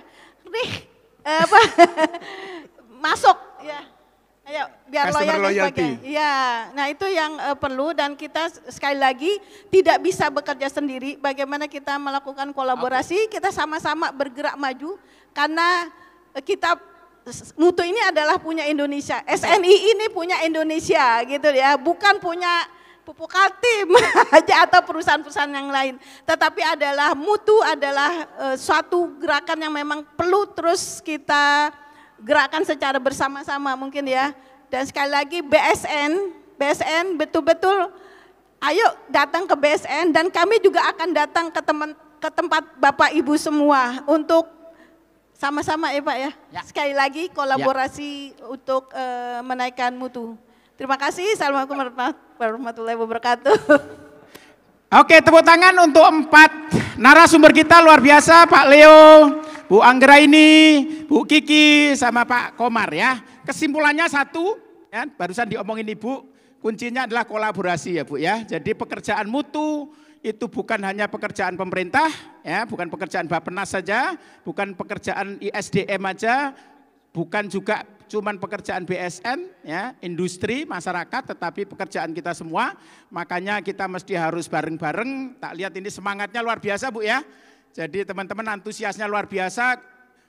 Masuk ya. Ayo, biar loyal. Iya, nah itu yang perlu, dan kita sekali lagi tidak bisa bekerja sendiri. Bagaimana kita melakukan kolaborasi, kita sama-sama bergerak maju karena kita mutu ini adalah punya Indonesia. SNI ini punya Indonesia gitu ya, bukan punya Pupuk Altim aja atau perusahaan-perusahaan yang lain. Tetapi adalah mutu adalah suatu gerakan yang memang perlu terus kita gerakan secara bersama-sama mungkin ya. Dan sekali lagi BSN betul-betul ayo datang ke BSN, dan kami juga akan datang ke tempat Bapak Ibu semua untuk sama-sama ya Pak ya. Sekali lagi kolaborasi untuk menaikkan mutu. Terima kasih. Assalamualaikum warahmatullahi wabarakatuh. Oke, tepuk tangan untuk 4 narasumber kita luar biasa, Pak Leo, Bu Anggraini, Bu Kiki, sama Pak Komar ya. Kesimpulannya satu, ya, barusan diomongin Ibu, kuncinya adalah kolaborasi ya Bu ya. Jadi pekerjaan mutu itu bukan hanya pekerjaan pemerintah, ya, bukan pekerjaan Bappenas saja, bukan pekerjaan ISDM aja, bukan juga cuman pekerjaan BSN, ya, industri, masyarakat, tetapi pekerjaan kita semua. Makanya kita mesti harus bareng-bareng. Tak lihat ini semangatnya luar biasa Bu ya. Jadi teman-teman antusiasnya luar biasa.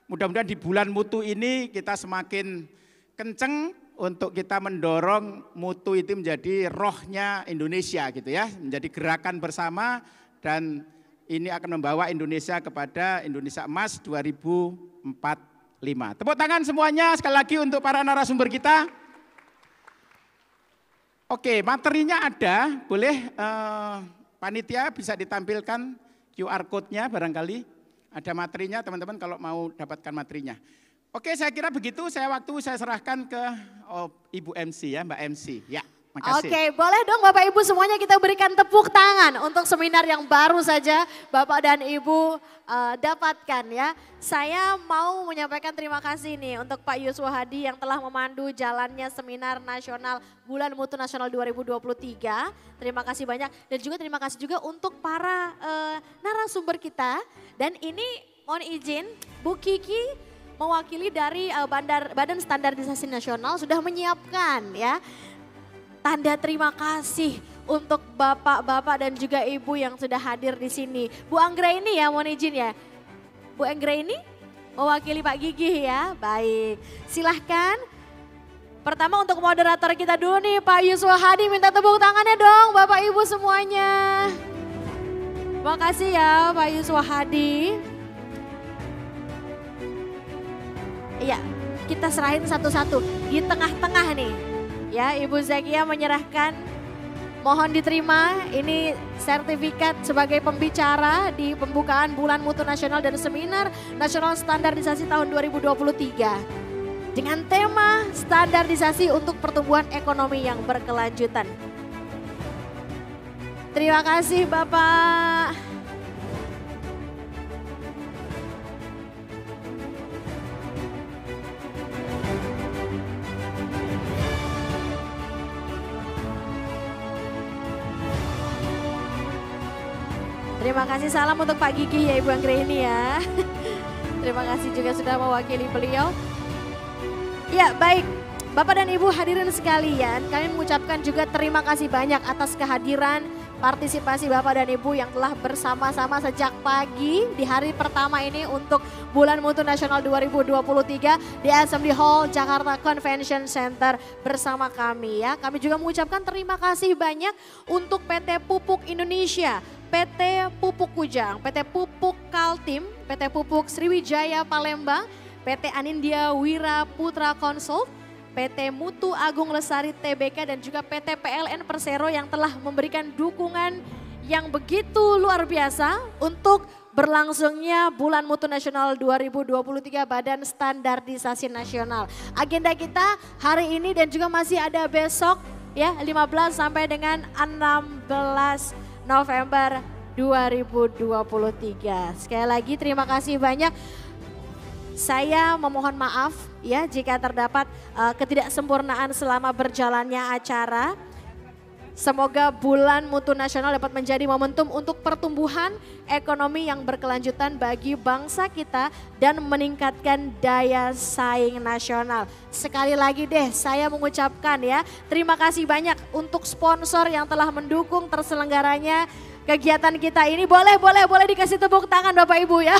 Mudah-mudahan di bulan mutu ini kita semakin kenceng untuk kita mendorong mutu itu menjadi rohnya Indonesia gitu ya. Menjadi gerakan bersama, dan ini akan membawa Indonesia kepada Indonesia Emas 2045. Tepuk tangan semuanya sekali lagi untuk para narasumber kita. Oke, materinya ada, boleh panitia bisa ditampilkan QR code-nya barangkali. Ada materinya teman-teman kalau mau dapatkan materinya. Oke, saya kira begitu, saya serahkan ke Ibu MC ya, Mbak MC. Ya, makasih. Oke, boleh dong Bapak Ibu semuanya kita berikan tepuk tangan untuk seminar yang baru saja Bapak dan Ibu dapatkan ya. Saya mau menyampaikan terima kasih nih untuk Pak Yuswa Hadi yang telah memandu jalannya seminar nasional Bulan Mutu Nasional 2023. Terima kasih banyak, dan juga terima kasih juga untuk para narasumber kita. Dan ini mohon izin Bu Kiki mewakili dari Badan Standarisasi Nasional sudah menyiapkan ya tanda terima kasih untuk bapak-bapak dan juga ibu yang sudah hadir di sini. Bu Anggraini ya, mohon izin ya. Bu Anggraini mewakili Pak Gigih ya. Baik, silahkan. Pertama untuk moderator kita dulu nih Pak Yuswa Hadi, minta tepuk tangannya dong Bapak Ibu semuanya. Terima kasih ya Pak Yuswa Hadi. Iya, kita serahin satu-satu di tengah-tengah nih. Ya, Ibu Zakia menyerahkan, mohon diterima ini sertifikat sebagai pembicara di pembukaan Bulan Mutu Nasional dan Seminar Nasional Standarisasi tahun 2023. Dengan tema standarisasi untuk pertumbuhan ekonomi yang berkelanjutan. Terima kasih Bapak. Terima kasih, salam untuk Pak Gigi ya Ibu Anggreni ya. Terima kasih juga sudah mewakili beliau. Ya baik, Bapak dan Ibu hadirin sekalian, kami mengucapkan juga terima kasih banyak atas kehadiran partisipasi Bapak dan Ibu yang telah bersama-sama sejak pagi di hari pertama ini untuk Bulan Mutu Nasional 2023 di Assembly Hall Jakarta Convention Center bersama kami ya. Kami juga mengucapkan terima kasih banyak untuk PT Pupuk Indonesia, PT Pupuk Kujang, PT Pupuk Kaltim, PT Pupuk Sriwijaya Palembang, PT Anindya Wira Putra Consult, PT Mutu Agung Lestari Tbk dan juga PT PLN Persero yang telah memberikan dukungan yang begitu luar biasa untuk berlangsungnya Bulan Mutu Nasional 2023 Badan Standarisasi Nasional. Agenda kita hari ini dan juga masih ada besok ya 15 sampai dengan 16 November 2023. Sekali lagi terima kasih banyak. Saya memohon maaf ya jika terdapat ketidaksempurnaan selama berjalannya acara. Semoga Bulan Mutu Nasional dapat menjadi momentum untuk pertumbuhan ekonomi yang berkelanjutan bagi bangsa kita dan meningkatkan daya saing nasional. Sekali lagi deh saya mengucapkan ya terima kasih banyak untuk sponsor yang telah mendukung terselenggaranya kegiatan kita ini. Boleh dikasih tepuk tangan Bapak Ibu ya.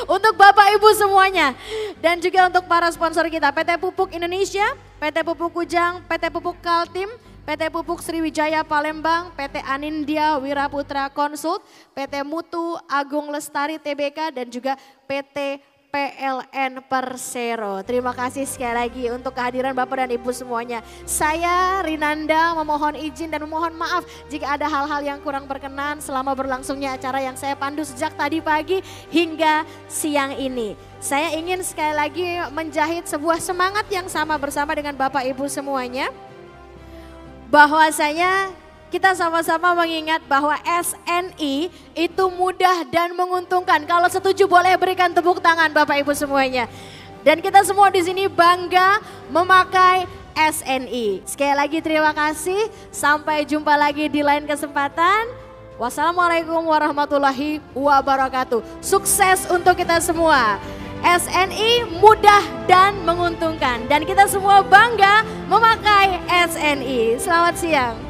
Untuk Bapak Ibu semuanya. Dan juga untuk para sponsor kita. PT Pupuk Indonesia, PT Pupuk Kujang, PT Pupuk Kaltim, PT Pupuk Sriwijaya Palembang, PT Anindya Wira Putra Consult, PT Mutu Agung Lestari Tbk dan juga PT PLN Persero. Terima kasih sekali lagi untuk kehadiran Bapak dan Ibu semuanya. Saya Rinanda memohon izin dan memohon maaf jika ada hal-hal yang kurang berkenan selama berlangsungnya acara yang saya pandu sejak tadi pagi hingga siang ini. Saya ingin sekali lagi menjahit sebuah semangat yang sama bersama dengan Bapak Ibu semuanya. Bahwasanya kita sama-sama mengingat bahwa SNI itu mudah dan menguntungkan. Kalau setuju boleh berikan tepuk tangan Bapak Ibu semuanya. Dan kita semua di sini bangga memakai SNI. Sekali lagi terima kasih. Sampai jumpa lagi di lain kesempatan. Wassalamualaikum warahmatullahi wabarakatuh. Sukses untuk kita semua. SNI mudah dan menguntungkan. Dan kita semua bangga memakai SNI. Selamat siang.